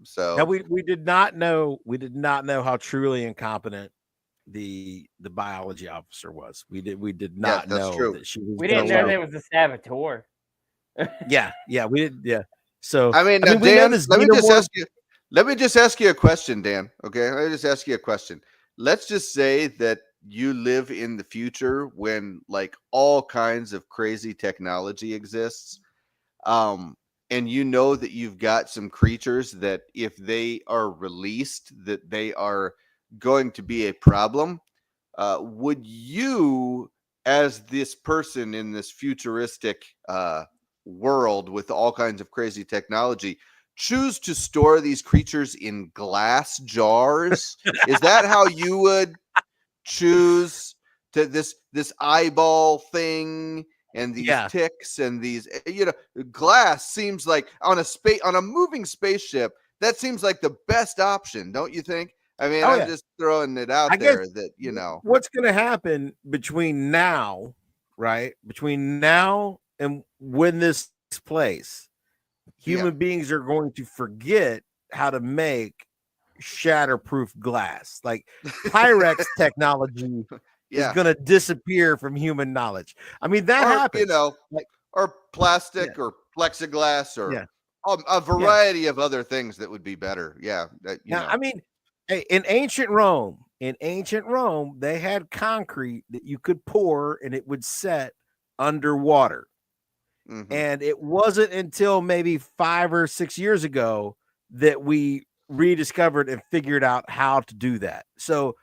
So now we did not know how truly incompetent the biology officer was. We did not know that she was. We didn't know there was a saboteur. yeah, we did. Yeah. So I mean, Dan, let me just ask you a question, Dan. Okay, let me just ask you a question. Let's just say that you live in the future when like all kinds of crazy technology exists, and you know that you've got some creatures that if they are released, that they are going to be a problem. Would you, as this person in this futuristic world with all kinds of crazy technology, choose to store these creatures in glass jars? Is that how you would choose to this eyeball thing and these ticks and these, glass seems like on a moving spaceship, that seems like the best option, don't you think? I mean, I'm just throwing it out there that, what's going to happen between now, right? Between now and when this takes place, human beings are going to forget how to make shatterproof glass. Like Pyrex technology is going to disappear from human knowledge. I mean, that happens. Or plastic or plexiglass or a variety of other things that would be better. Yeah. I mean, hey, in ancient Rome, they had concrete that you could pour and it would set underwater. Mm-hmm. And it wasn't until maybe 5 or 6 years ago that we rediscovered and figured out how to do that. So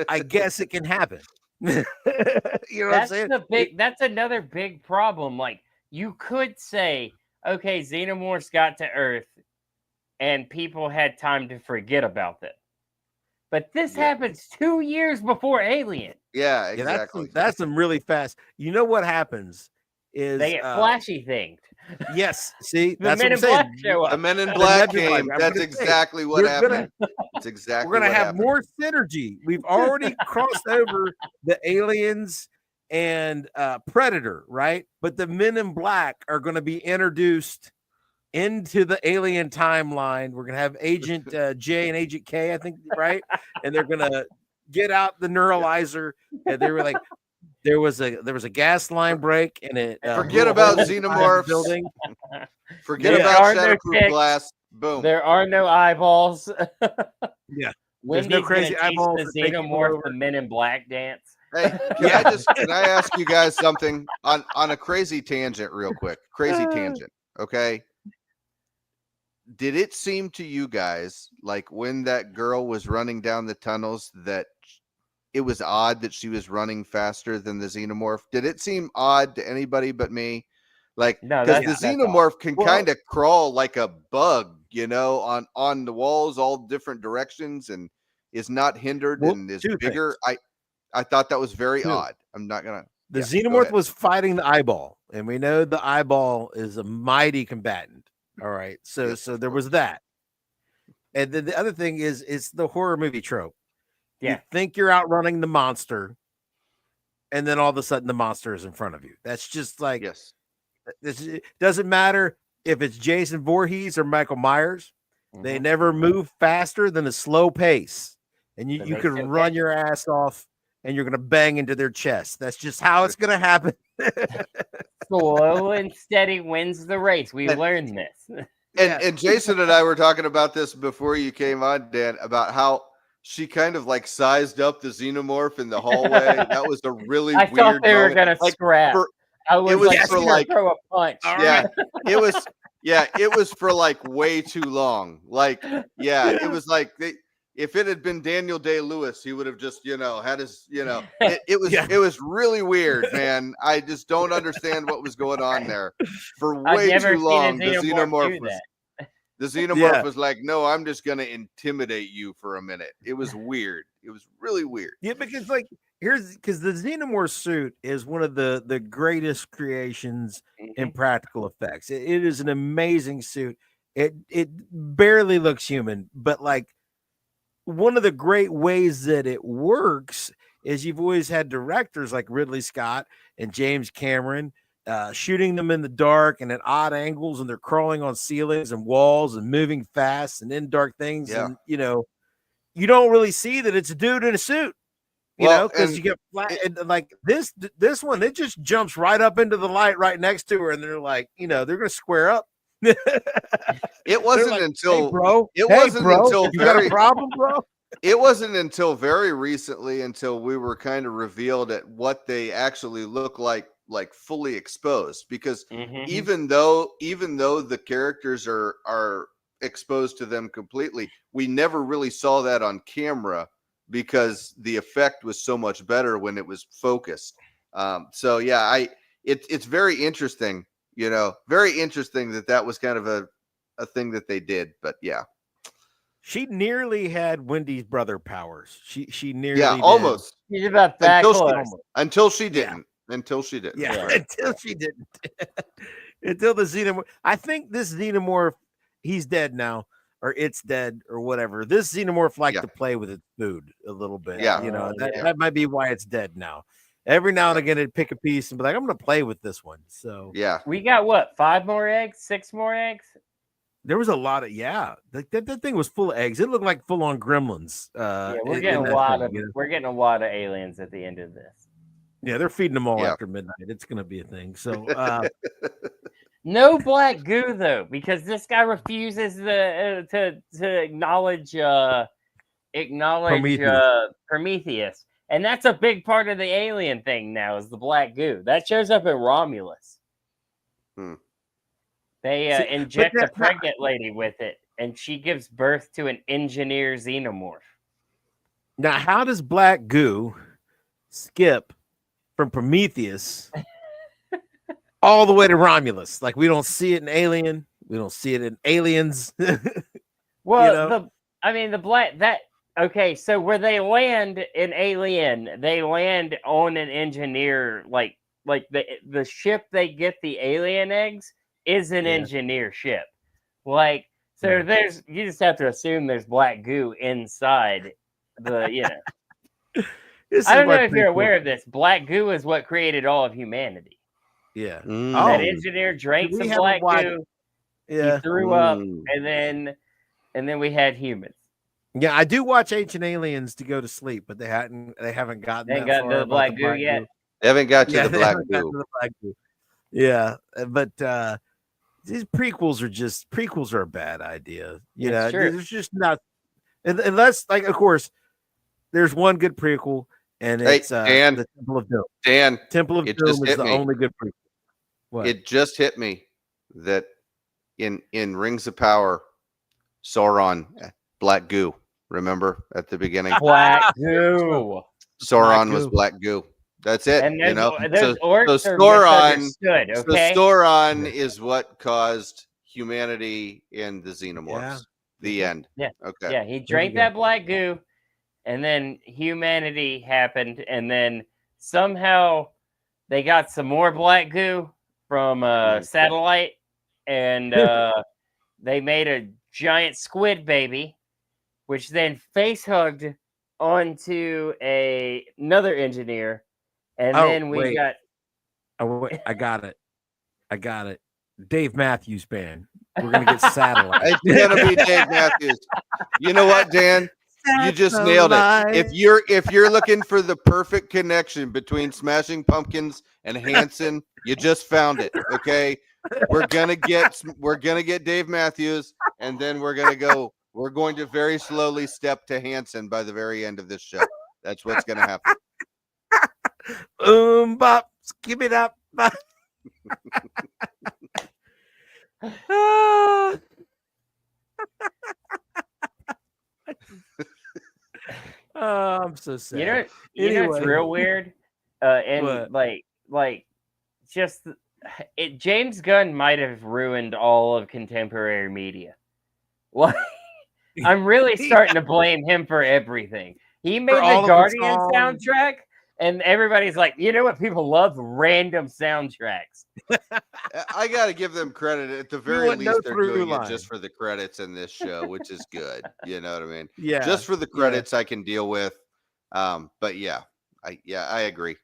I guess it can happen. You know what I'm saying? That's another big problem. Like, you could say, okay, xenomorphs got to Earth and people had time to forget about it. But this happens 2 years before Alien. Yeah, exactly. That's some really fast. You know what happens is they get flashy things. Yes, see, the Men in Black show up. The Men in Black came. That's exactly what happened. It's exactly. We're gonna have more synergy. We've already crossed over the Aliens and Predator, right? But the Men in Black are going to be introduced into the Alien timeline. We're gonna have Agent J and Agent K, I think, right? And they're gonna get out the neuralizer, and they were like, there was a gas line break, and it forget about xenomorphs. Building. Forget about shatterproof glass. Boom. There are no eyeballs. Yeah, there's no crazy eyeballs. The xenomorph, the Men in Black dance. Hey, can I ask you guys something on a crazy tangent, real quick? Crazy tangent, okay? Did it seem to you guys like when that girl was running down the tunnels that it was odd that she was running faster than the xenomorph? Did it seem odd to anybody but me? Like, because the xenomorph can kind of crawl like a bug, on the walls, all different directions, and is not hindered and is bigger. I thought that was very odd. I'm not gonna. The xenomorph was fighting the eyeball, and we know the eyeball is a mighty combatant. All right, so there was that, and then the other thing is it's the horror movie trope. You think you're outrunning the monster, and then all of a sudden the monster is in front of you. That's just like it doesn't matter if it's Jason Voorhees or Michael Myers. Mm-hmm. They never move faster than a slow pace, and you can run your ass off, and you're gonna bang into their chest. That's just how it's gonna happen. Slow and steady wins the race. We learned this. And Jason and I were talking about this before you came on, Dan, about how she kind of like sized up the xenomorph in the hallway. That was a really weird thought they were moment. Gonna scrap. It was for like throw a punch. Yeah, it was for like way too long. Like, it was like if it had been Daniel Day-Lewis, he would have just, had his, it was really weird, man. I just don't understand what was going on there for way too long. The xenomorph was like, no, I'm just going to intimidate you for a minute. It was weird. It was really weird. Yeah, because like here's because the xenomorph suit is one of the greatest creations in practical effects. It is an amazing suit. It barely looks human, but like one of the great ways that it works is you've always had directors like Ridley Scott and James Cameron shooting them in the dark and at odd angles, and they're crawling on ceilings and walls and moving fast and in dark things. Yeah. And you don't really see that it's a dude in a suit. Because you get flat, like this one, it just jumps right up into the light right next to her, and they're like, they're gonna square up. It wasn't like, until hey, bro. It wasn't until you got a problem, bro. It wasn't until very recently until we were kind of revealed at what they actually look like fully exposed. Because even though the characters are exposed to them completely, we never really saw that on camera because the effect was so much better when it was focused. So yeah, it's very interesting. Very interesting that was kind of a thing that they did, but yeah. She nearly had Wendy's brother powers. She nearly did. Almost. She's about that close. Until she didn't. Until she didn't. Yeah, until she didn't. Until the xenomorph. I think this xenomorph, he's dead now, or it's dead, or whatever. This xenomorph liked to play with its food a little bit. Yeah. That might be why it's dead now. Every now and again, it'd pick a piece and be like, I'm going to play with this one. So, yeah. We got what? 5 more eggs? 6 more eggs? There was a lot of, that thing was full of eggs. It looked like full on gremlins. We're getting a lot of aliens at the end of this. Yeah, they're feeding them all after midnight. It's going to be a thing. So, no black goo though, because this guy refuses to acknowledge Prometheus, and that's a big part of the alien thing now. Is the black goo that shows up in Romulus? They inject a pregnant lady with it, and she gives birth to an engineer xenomorph. Now, how does black goo skip from Prometheus all the way to Romulus? Like, we don't see it in Alien. We don't see it in Aliens. Well, okay, so where they land in Alien, they land on an engineer, like the ship they get the alien eggs is an engineer ship. Like, so you just have to assume there's black goo inside the, I don't know if you're aware of this. Black goo is what created all of humanity. Yeah. That engineer drank some black goo. Yeah. He threw up, and then we had humans. Yeah, I do watch Ancient Aliens to go to sleep, but they haven't gotten to the black goo yet. They haven't got to the black goo. Yeah, but these prequels are a bad idea. There's just not, unless, like, of course, there's one good prequel, and it's the Temple of Doom. Dan, Temple of Doom is the only good prequel. What? It just hit me that in Rings of Power, Sauron, black goo. Remember at the beginning, black goo. Sauron was black goo. That's it. And so Sauron is what caused humanity and the xenomorphs. Yeah. The end. Yeah. Okay. Yeah, he drank that black goo, and then humanity happened, and then somehow they got some more black goo from a satellite, and they made a giant squid baby, which then face hugged onto another engineer. And then we got. I got it. Dave Matthews Band. We're gonna get satellite. It's gonna be Dave Matthews. You know what, Dan? You just nailed it. If you're looking for the perfect connection between Smashing Pumpkins and Hanson, you just found it. Okay, we're gonna get Dave Matthews, and then we're going to very slowly step to Hanson by the very end of this show. That's what's gonna happen. Bop, skip it up. I'm so sad. You know what's real weird? James Gunn might have ruined all of contemporary media. Like, I'm really starting to blame him for everything. He made the Guardian soundtrack, And everybody's like, you know what? People love random soundtracks. I got to give them credit. At the very least, no they're through doing line. it just for the credits in this show, which is good. You know what I mean? Yeah. Just for the credits, I can deal with. But yeah, I agree.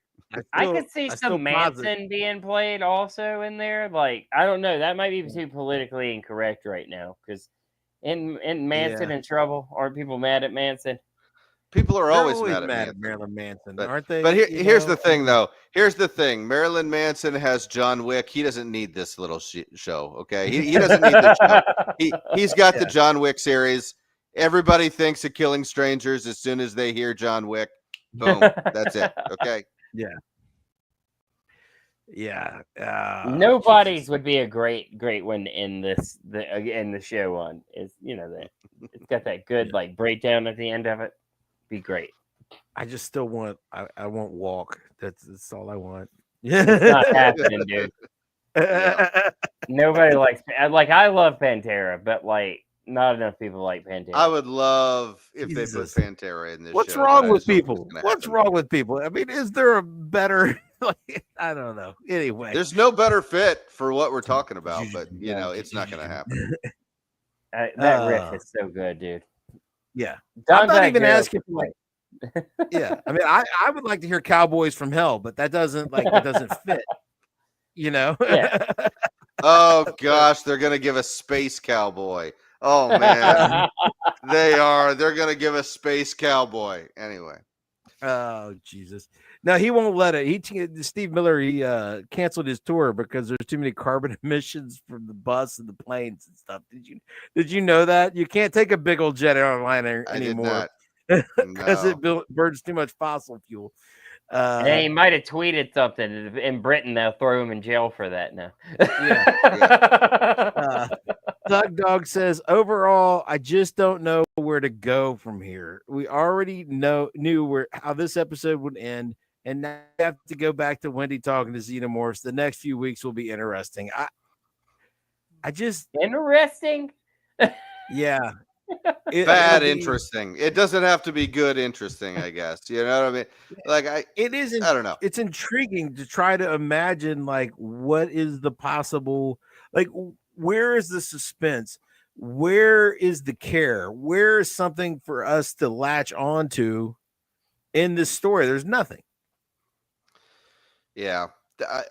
I could see some Manson being played also in there. Like, I don't know. That might be too politically incorrect right now. Because in Manson in trouble, aren't people mad at Manson? People are They're always mad at Marilyn Manson, but, aren't they? But here's the thing, though. Here's the thing. Marilyn Manson has John Wick. He doesn't need this little show, okay? He doesn't need the show. He's got the John Wick series. Everybody thinks of killing strangers as soon as they hear John Wick. Boom. That's it, okay? Yeah. Yeah. Nobody's would be a great one in the show on. Is that it's got that good like breakdown at the end of it. Be great. I just still want. I won't walk. That's all I want. It's not happening, dude. Yeah. Nobody likes. I love Pantera, but like not enough people like Pantera. I would love if they put Pantera in this. What's show, wrong with people? What's wrong with people? I mean, is there a better? I don't know. Anyway, there's no better fit for what we're talking about, but it's not going to happen. That riff is so good, dude. Yeah, I'm not even asking for yeah, I mean, I would like to hear Cowboys from Hell, but that doesn't fit. Yeah. Oh gosh, they're gonna give a Space Cowboy. Oh man, they're gonna give a Space Cowboy anyway. Oh Jesus! No, he won't let it. Steve Miller, he canceled his tour because there's too many carbon emissions from the bus and the planes and stuff. Did you know that you can't take a big old jet airliner anymore because it burns too much fossil fuel? Yeah, he might have tweeted something in Britain. They'll throw him in jail for that now. Doug Dog says, overall, I just don't know where to go from here. We already knew how this episode would end, and now we have to go back to Wendy talking to xenomorphs. The next few weeks will be interesting. I just interesting. Yeah. Interesting. It doesn't have to be good interesting, I guess. You know what I mean? Like it isn't. I don't know. It's intriguing to try to imagine like what is the possible, like where is the suspense? Where is the care? Where is something for us to latch onto in this story? There's nothing. Yeah.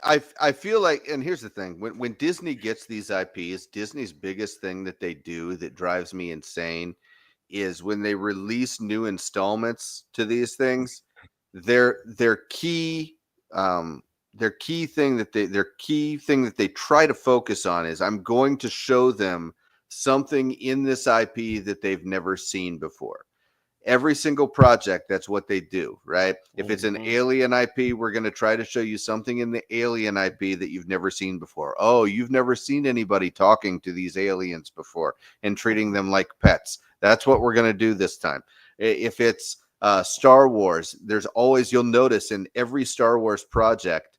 I feel like, and here's the thing, when Disney gets these IPs, Disney's biggest thing that they do that drives me insane is when they release new installments to these things, their key thing that they try to focus on is, I'm going to show them something in this IP that they've never seen before. Every single project, that's what they do, right? If it's an Alien IP, we're going to try to show you something in the Alien IP that you've never seen before. Oh, you've never seen anybody talking to these aliens before and treating them like pets. That's what we're going to do this time. If it's Star Wars, you'll notice in every Star Wars project,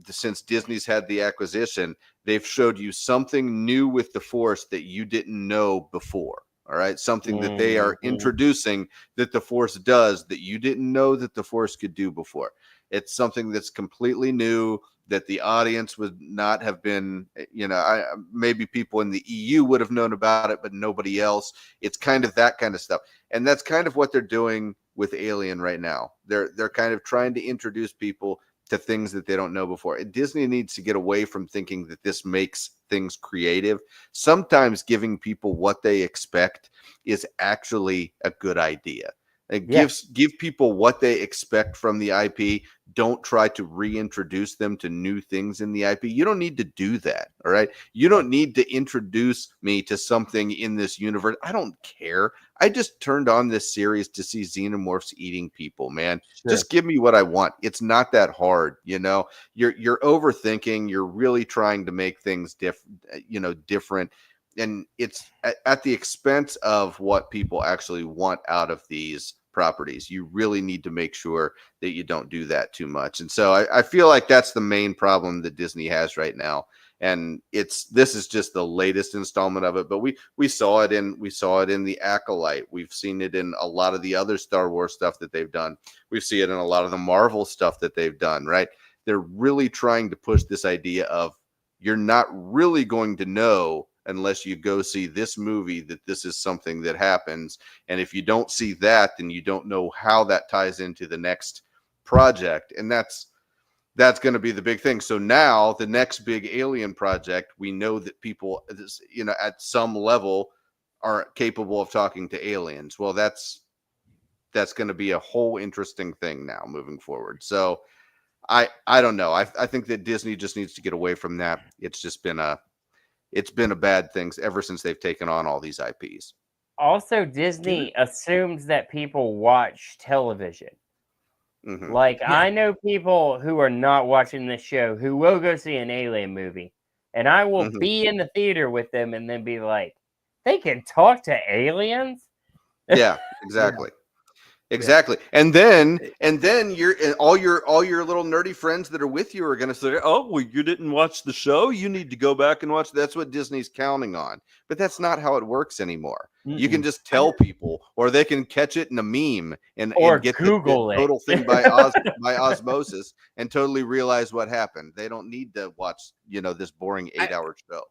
since Disney's had the acquisition, they've showed you something new with the Force that you didn't know before. All right. Something that they are introducing that the Force does that you didn't know that the Force could do before. It's something that's completely new that the audience would not have been, maybe people in the EU would have known about it, but nobody else. It's kind of that kind of stuff. And that's kind of what they're doing with Alien right now. They're kind of trying to introduce people to things that they don't know before. And Disney needs to get away from thinking that this makes things creative. Sometimes giving people what they expect is actually a good idea. Give people what they expect from the IP. Don't try to reintroduce them to new things in the IP. You don't need to do that. All right. You don't need to introduce me to something in this universe. I don't care. I just turned on this series to see xenomorphs eating people, man. Sure. Just give me what I want. It's not that hard. You're overthinking. You're really trying to make things different. And it's at the expense of what people actually want out of these properties. You really need to make sure that you don't do that too much. And so I feel like that's the main problem that Disney has right now. and this is just the latest installment of it. But we saw it in the Acolyte. We've seen it in a lot of the other Star Wars stuff that they've done. We see it in a lot of the Marvel stuff that they've done. Right? They're really trying to push this idea of you're not really going to know unless you go see this movie that this is something that happens. And if you don't see that, then you don't know how that ties into the next project. And that's going to be the big thing. So now the next big alien project, we know that people, at some level are capable of talking to aliens. Well, that's going to be a whole interesting thing now moving forward. So I don't know. I think that Disney just needs to get away from that. It's been a bad thing ever since they've taken on all these IPs. Also, Disney assumes that people watch television. Mm-hmm. Like, I know people who are not watching this show who will go see an alien movie, and I will be in the theater with them and then be like, they can talk to aliens? Yeah, exactly. Exactly. And then you're all your little nerdy friends that are with you are going to say, "Oh, well, you didn't watch the show. You need to go back and watch." That's what Disney's counting on. But that's not how it works anymore. You can just tell people, or they can catch it in a meme and get Google the total thing by osmosis and totally realize what happened. They don't need to watch, this boring 8-hour show.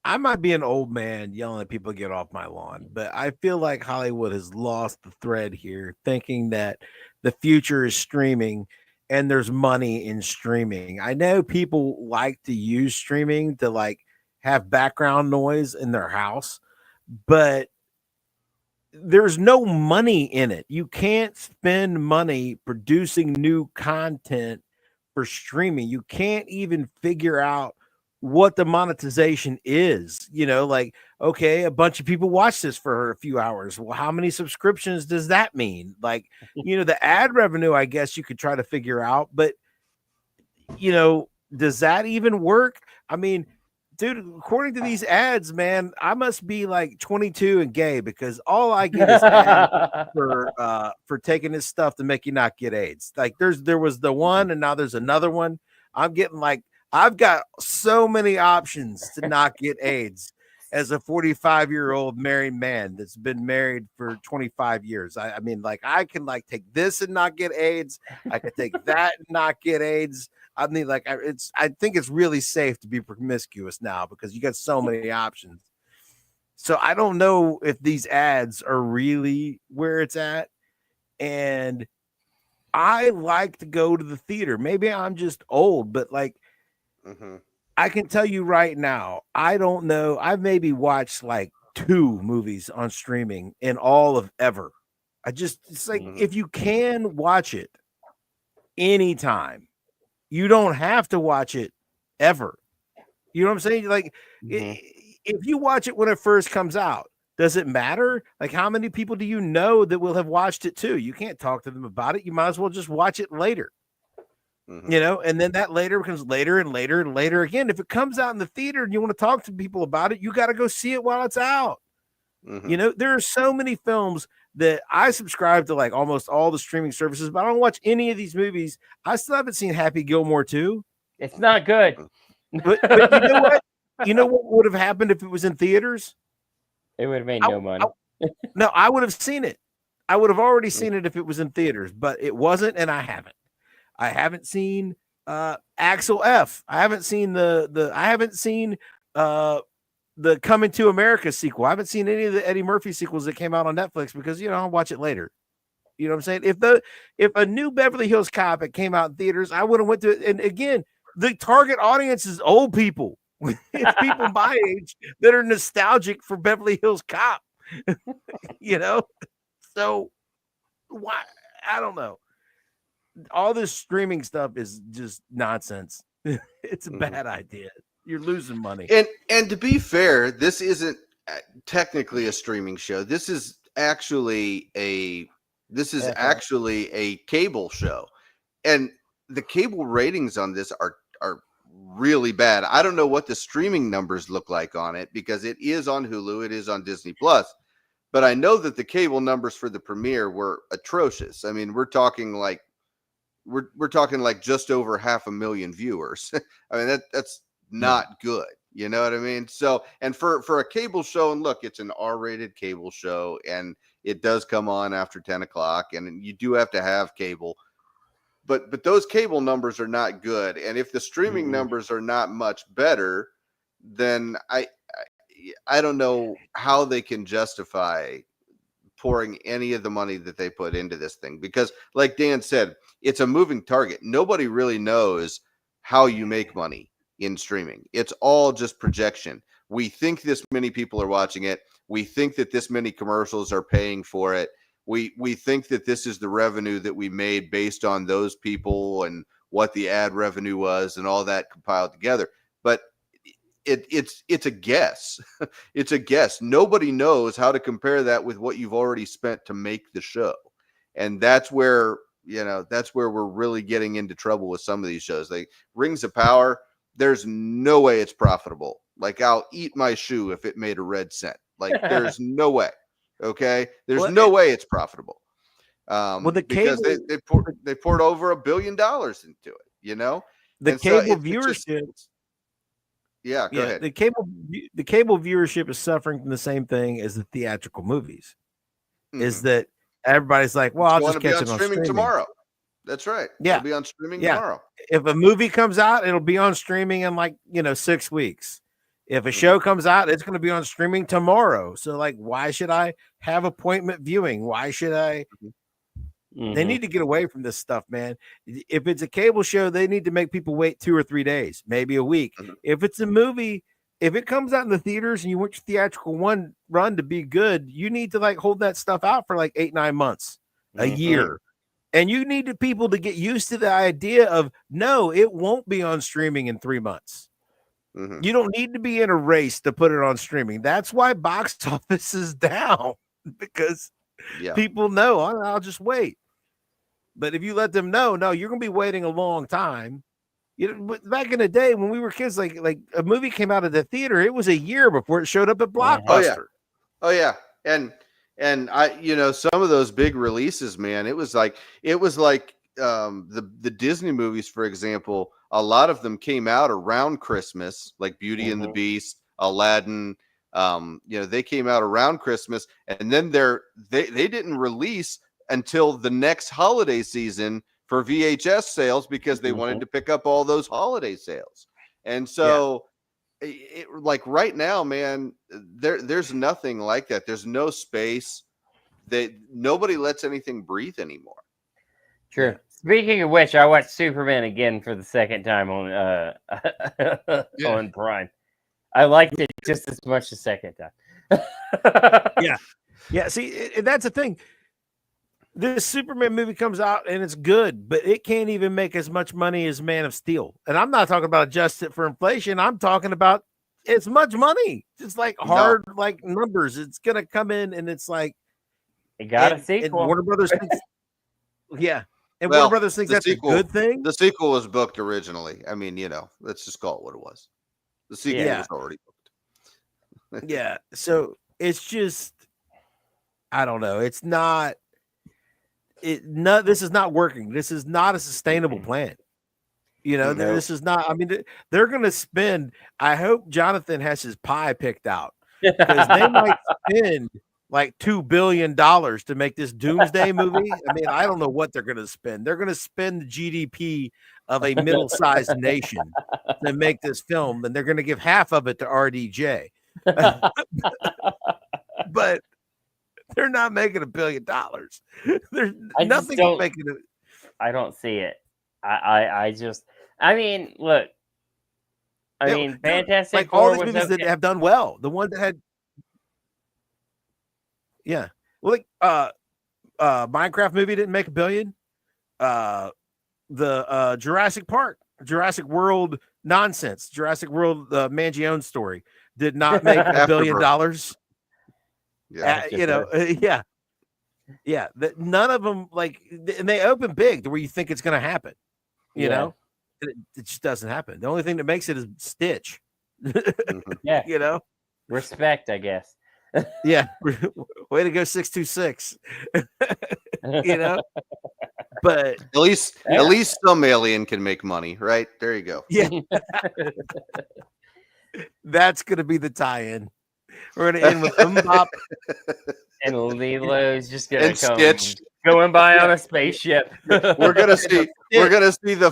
I might be an old man yelling at people to get off my lawn, but I feel like Hollywood has lost the thread here, thinking that the future is streaming and there's money in streaming. I know people like to use streaming to like have background noise in their house, but there's no money in it. You can't spend money producing new content for streaming. You can't even figure out what the monetization is. Like, okay, a bunch of people watch this for a few hours. Well, how many subscriptions does that mean? Like, the ad revenue, I guess you could try to figure out, but does that even work? I mean, dude, according to these ads, man, I must be like 22 and gay because all I get is ads for taking this stuff to make you not get AIDS. Like there was the one and now there's another one. I'm getting like, I've got so many options to not get AIDS as a 45-year-old married man that's been married for 25 years. I mean, like, I can like take this and not get AIDS. I could take that and not get AIDS. I mean, like, I think it's really safe to be promiscuous now because you got so many options. So I don't know if these ads are really where it's at. And I like to go to the theater. Maybe I'm just old, but like, I can tell you right now, I don't know. I've maybe watched like 2 movies on streaming in all of ever. It's like, if you can watch it anytime, you don't have to watch it ever. You know what I'm saying? Like, if you watch it when it first comes out, does it matter? Like, how many people do you know that will have watched it too? You can't talk to them about it. You might as well just watch it later. And then that later becomes later and later and later again. If it comes out in the theater and you want to talk to people about it, you got to go see it while it's out. There are so many films that I subscribe to, like almost all the streaming services, but I don't watch any of these movies. I still haven't seen Happy Gilmore 2. It's not good. But you know what? You know what would have happened if it was in theaters? It would have made no money. No, I would have seen it. I would have already seen it if it was in theaters, but it wasn't, and I haven't. I haven't seen Axel F. I haven't seen the Coming to America sequel. I haven't seen any of the Eddie Murphy sequels that came out on Netflix because I'll watch it later. You know what I'm saying? If a new Beverly Hills Cop had came out in theaters, I would have went to it. And again, the target audience is old people. It's people my age that are nostalgic for Beverly Hills Cop. So why? I don't know. All this streaming stuff is just nonsense. It's a bad idea. You're losing money. And to be fair, this isn't technically a streaming show. This is actually a cable show. And the cable ratings on this are really bad. I don't know what the streaming numbers look like on it because it is on Hulu, it is on Disney Plus. But I know that the cable numbers for the premiere were atrocious. I mean, we're talking like just over 500,000 viewers. I mean, that's not good. You know what I mean? So, and for a cable show, and look, it's an R-rated cable show, and it does come on after 10 o'clock, and you do have to have cable. But those cable numbers are not good, and if the streaming numbers are not much better, then I don't know how they can justify pouring any of the money that they put into this thing, because like Dan said, it's a moving target. Nobody really knows how you make money in streaming. It's all just projection. We think this many people are watching it. We think that this many commercials are paying for it. We think that this is the revenue that we made based on those people and what the ad revenue was and all that compiled together. But it's a guess. It's a guess. Nobody knows how to compare that with what you've already spent to make the show. And that's where, we're really getting into trouble with some of these shows. Like Rings of Power, there's no way it's profitable. Like, I'll eat my shoe if it made a red cent. Like, there's no way. Okay, there's no way it's profitable. Because they poured over $1 billion into it. The cable viewership. Go ahead. The cable viewership is suffering from the same thing as the theatrical movies. Is that everybody's like, well, I'll just catch it on streaming tomorrow. That's right. Yeah, it'll be on streaming tomorrow. If a movie comes out, it'll be on streaming in 6 weeks. If a show comes out, it's going to be on streaming tomorrow. So, like, why should I have appointment viewing? Why should I? They need to get away from this stuff, man. If it's a cable show, they need to make people wait 2 or 3 days, maybe a week. If it's a movie, if it comes out in the theaters and you want your theatrical run to be good, you need to hold that stuff out for 8-9 months, a year. And you need people to get used to the idea of, no, it won't be on streaming in 3 months. You don't need to be in a race to put it on streaming. That's why box office is down, because people know, I'll just wait. But if you let them know, no, you're going to be waiting a long time. But back in the day when we were kids, like a movie came out of the theater, it was a year before it showed up at Blockbuster. Oh yeah. And I, some of those big releases, man, it was like the Disney movies, for example. A lot of them came out around Christmas, like Beauty and the Beast, Aladdin. They came out around Christmas, and then they didn't release until the next holiday season for VHS sales, because they wanted to pick up all those holiday sales. And so like right now, man, there's nothing like that. There's no space. Nobody lets anything breathe anymore. True. Speaking of which, I watched Superman again for the second time on on Prime. I liked it just as much the second time. Yeah. See, that's the thing. This Superman movie comes out and it's good, but it can't even make as much money as Man of Steel. And I'm not talking about adjusted for inflation. I'm talking about it's much money. It's hard numbers. It's gonna come in and it's like it got a sequel. And Warner Brothers thinks, and Warner Brothers thinks that's a good thing. The sequel was booked originally. I mean, let's just call it what it was. The sequel was already booked. Yeah. So it's just, I don't know. It's not. This is not working. This is not a sustainable plan. This is not. I mean, they're going to spend. I hope Jonathan has his pie picked out, because they might spend $2 billion to make this Doomsday movie. I mean, I don't know what they're going to spend. They're going to spend the GDP of a middle-sized nation to make this film, and they're going to give half of it to RDJ. But they're not making $1 billion. There's nothing making it. I don't see it. I mean, look. I mean, Fantastic Four, all these movies that have done well. The one that had, Minecraft movie didn't make $1 billion. The Jurassic World nonsense, Jurassic World Mangione story did not make $1 billion. None of them and they open big to where you think it's going to happen. You know, it just doesn't happen. The only thing that makes it is Stitch. Respect, I guess. Way to go, 626. But at least some alien can make money, right? There you go. Yeah. That's gonna be the tie-in. We're gonna end with Mbop. And Lilo's just gonna And come Stitch. going by on a spaceship. We're gonna see the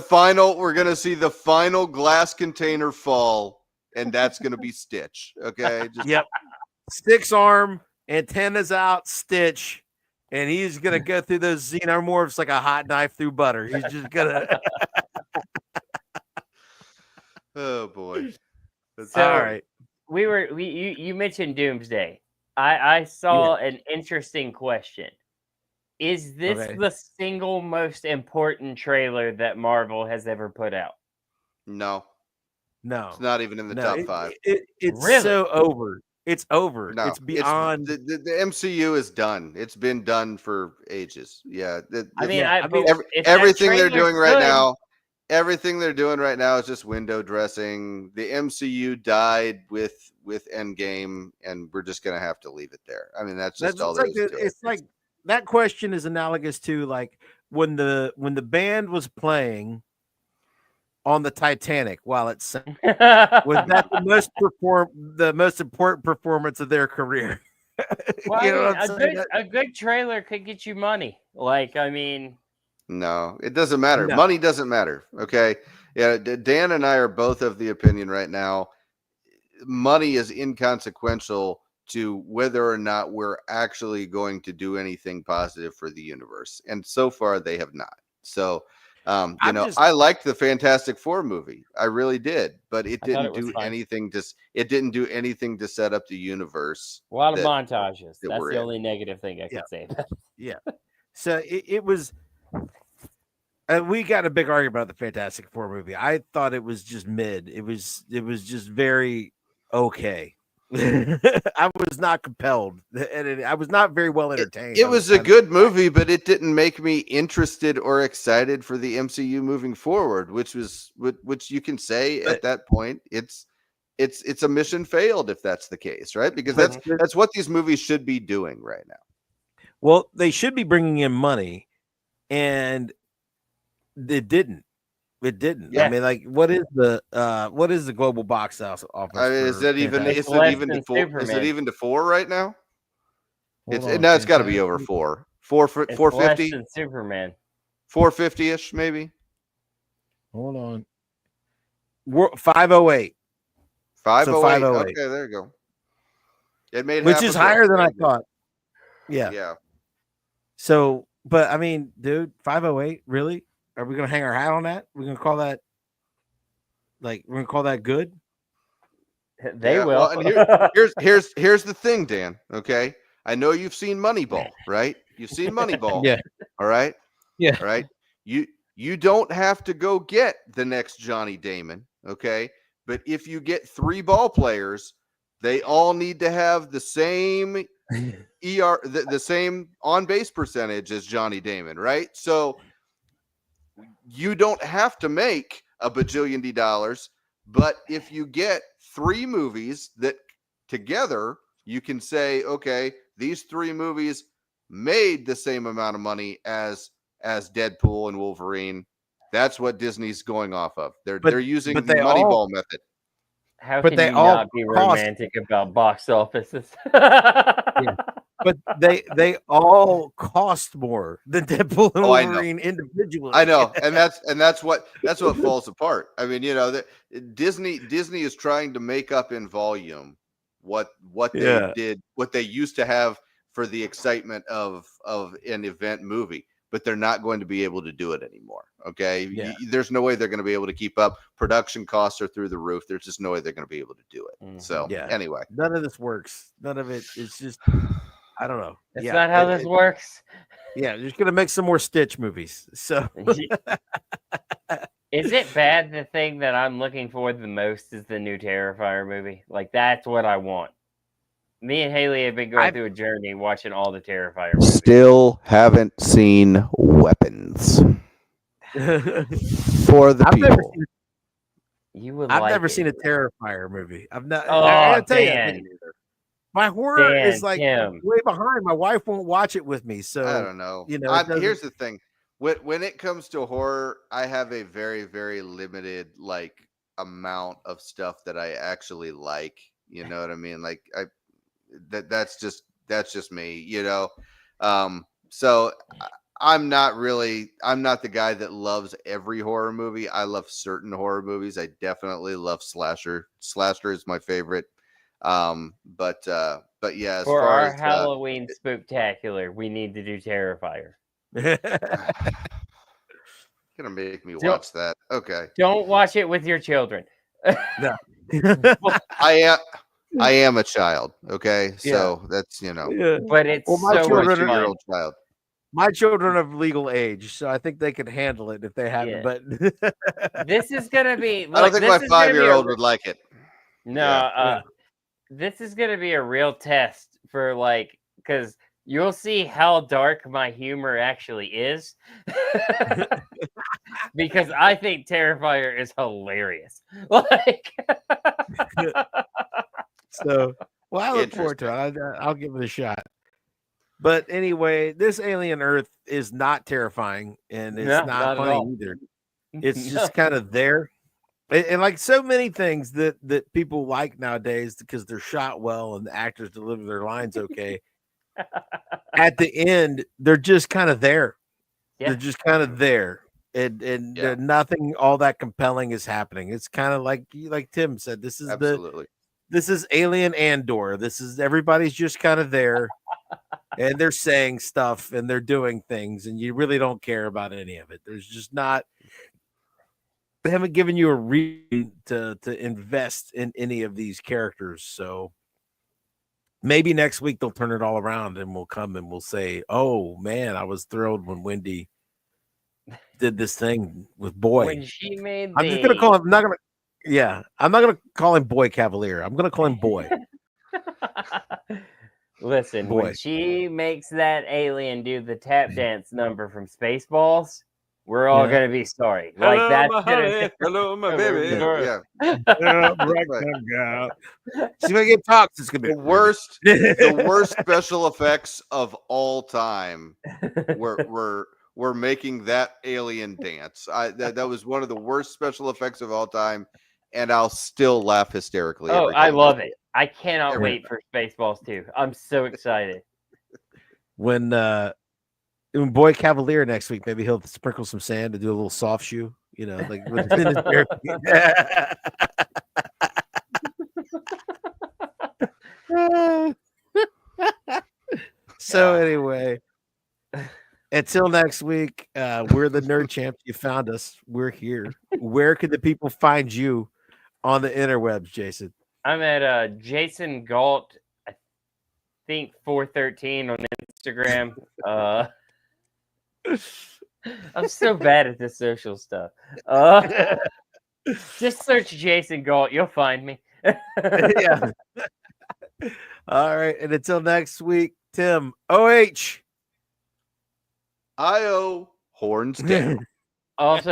final glass container fall, and that's gonna be Stitch. Okay. Yep. 6-arm, antennas out, Stitch, and he's gonna go through those xenomorphs like a hot knife through butter. He's just gonna. Oh boy. So, all right. You mentioned Doomsday. I saw an interesting question. Is this the single most important trailer that Marvel has ever put out? No. It's not even in the top 5. It's really? so over. It's over. No, it's beyond. The MCU is done. It's been done for ages. Yeah. Everything they're doing right now. Everything they're doing right now is just window dressing. The MCU died with Endgame, and we're just gonna have to leave it there. I mean, that's all there is to it. It's like that question is analogous to like when the band was playing on the Titanic while it sank. Was that the most important performance of their career? Well, You know what I'm saying? a good trailer could get you money. Like, I mean, no, it doesn't matter. No. Money doesn't matter. Okay. Yeah. Dan and I are both of the opinion right now. Money is inconsequential to whether or not we're actually going to do anything positive for the universe. And so far they have not. So, I liked the Fantastic Four movie. I really did, but it didn't do anything to set up the universe. A lot of montages. That's the in. only negative thing I could say. Yeah. So it was. We got a big argument about the Fantastic Four movie. I thought it was just mid. It was just very okay. I was not compelled, and I was not very well entertained. It was a good movie, but it didn't make me interested or excited for the MCU moving forward, which you can say at that point it's a mission failed if that's the case, right? Because that's what these movies should be doing right now. Well, they should be bringing in money, and it didn't. It didn't. Yeah. I mean, like, what is the global box office? I mean, is it even to 4 right now? It's got to be over 4. 450. Superman. 450ish maybe. Hold on. 508. 508. So 508. Okay, there you go. It made which is higher than I thought. Yeah. Yeah. So, but I mean, dude, 508, really? Are we gonna hang our hat on that? We're gonna call that good? They will. Well, and here's the thing, Dan. Okay, I know you've seen Moneyball, right? You've seen Moneyball. Yeah. All right. Yeah. All right. You don't have to go get the next Johnny Damon. Okay, but if you get 3 ball players, they all need to have the same the same on base percentage as Johnny Damon, right? So you don't have to make $1 bajillion, but if you get 3 movies that together you can say, okay, these 3 movies made the same amount of money as Deadpool and Wolverine. That's what Disney's going off of. They're using the Moneyball method. How can you not be romantic about box offices? Yeah. But they all cost more than Deadpool and Wolverine individually. I know, and that's what falls apart. I mean, Disney is trying to make up in volume what they did, what they used to have for the excitement of an event movie, but they're not going to be able to do it anymore. Okay, there's no way they're going to be able to keep up. Production costs are through the roof. There's just no way they're going to be able to do it. So anyway, none of this works. None of it. It's just. I don't know. It's not how this works. Yeah, you're just gonna make some more Stitch movies. So, is it bad? The thing that I'm looking for the most is the new Terrifier movie. Like, that's what I want. Me and Haley have been going through a journey watching all the Terrifier movies. Still haven't seen Weapons for the people. I've never seen a Terrifier movie. I've not. Oh, I gotta tell Dan. you. My horror is like way behind. My wife won't watch it with me. So I don't know. Here's the thing. when it comes to horror, I have a very, very limited like amount of stuff that I actually like. You know what I mean? Like that's just me, you know. So I'm not the guy that loves every horror movie. I love certain horror movies. I definitely love slasher. Slasher is my favorite. But yeah, as For far our as Halloween spooktacular, we need to do Terrifier. gonna make me watch that. Okay. Don't watch it with your children. No. I am a child. Okay, so that's Yeah. But it's my so children much are- fun. year old child. My children are of legal age, so I think they could handle it if they haven't. Yeah. But This is gonna be. I don't think my 5-year-old would like it. No, Yeah. this is gonna be a real test for like, because you'll see how dark my humor actually is. Because I think Terrifier is hilarious. Like, so, well, I look forward to it. I'll give it a shot. But anyway, this alien Earth is not terrifying, and it's No, not not at funny all. either. It's just kind of there. And like so many things that people like nowadays because they're shot well and the actors deliver their lines okay. At the end, they're just kind of there. Yeah. They're just kind of there. And nothing all that compelling is happening. It's kind of like Tim said, this is Alien Andor. This is everybody's just kind of there. And they're saying stuff and they're doing things, and you really don't care about any of it. There's just not. They haven't given you a reason to invest in any of these characters. So maybe next week they'll turn it all around and we'll come and we'll say, "Oh man, I was thrilled when Wendy did this thing with Boy." when she made I'm just gonna call him. I'm not gonna call him Boy Cavalier. I'm gonna call him Boy. Listen, Boy. when she makes that alien do the tap dance number from Spaceballs, we're all gonna be sorry. Like Hello, that's my gonna honey. Hello, my baby. Yeah. She's gonna get talks. It's gonna be The worst special effects of all time were making that alien dance. That was one of the worst special effects of all time, and I'll still laugh hysterically. Oh, every I time love it. I cannot Every wait for Spaceballs 2. I'm so excited. When Boy Cavalier next week, maybe he'll sprinkle some sand to do a little soft shoe. You know, like within his bare feet. So anyway, until next week, we're the Nerd Champs. You found us. We're here. Where can the people find you on the interwebs, Jason? I'm at Jason Galt, I think 413 on Instagram. I'm so bad at this social stuff. Just search Jason Galt, you'll find me. Yeah. All right, and until next week, Tim OH IO horns down. Also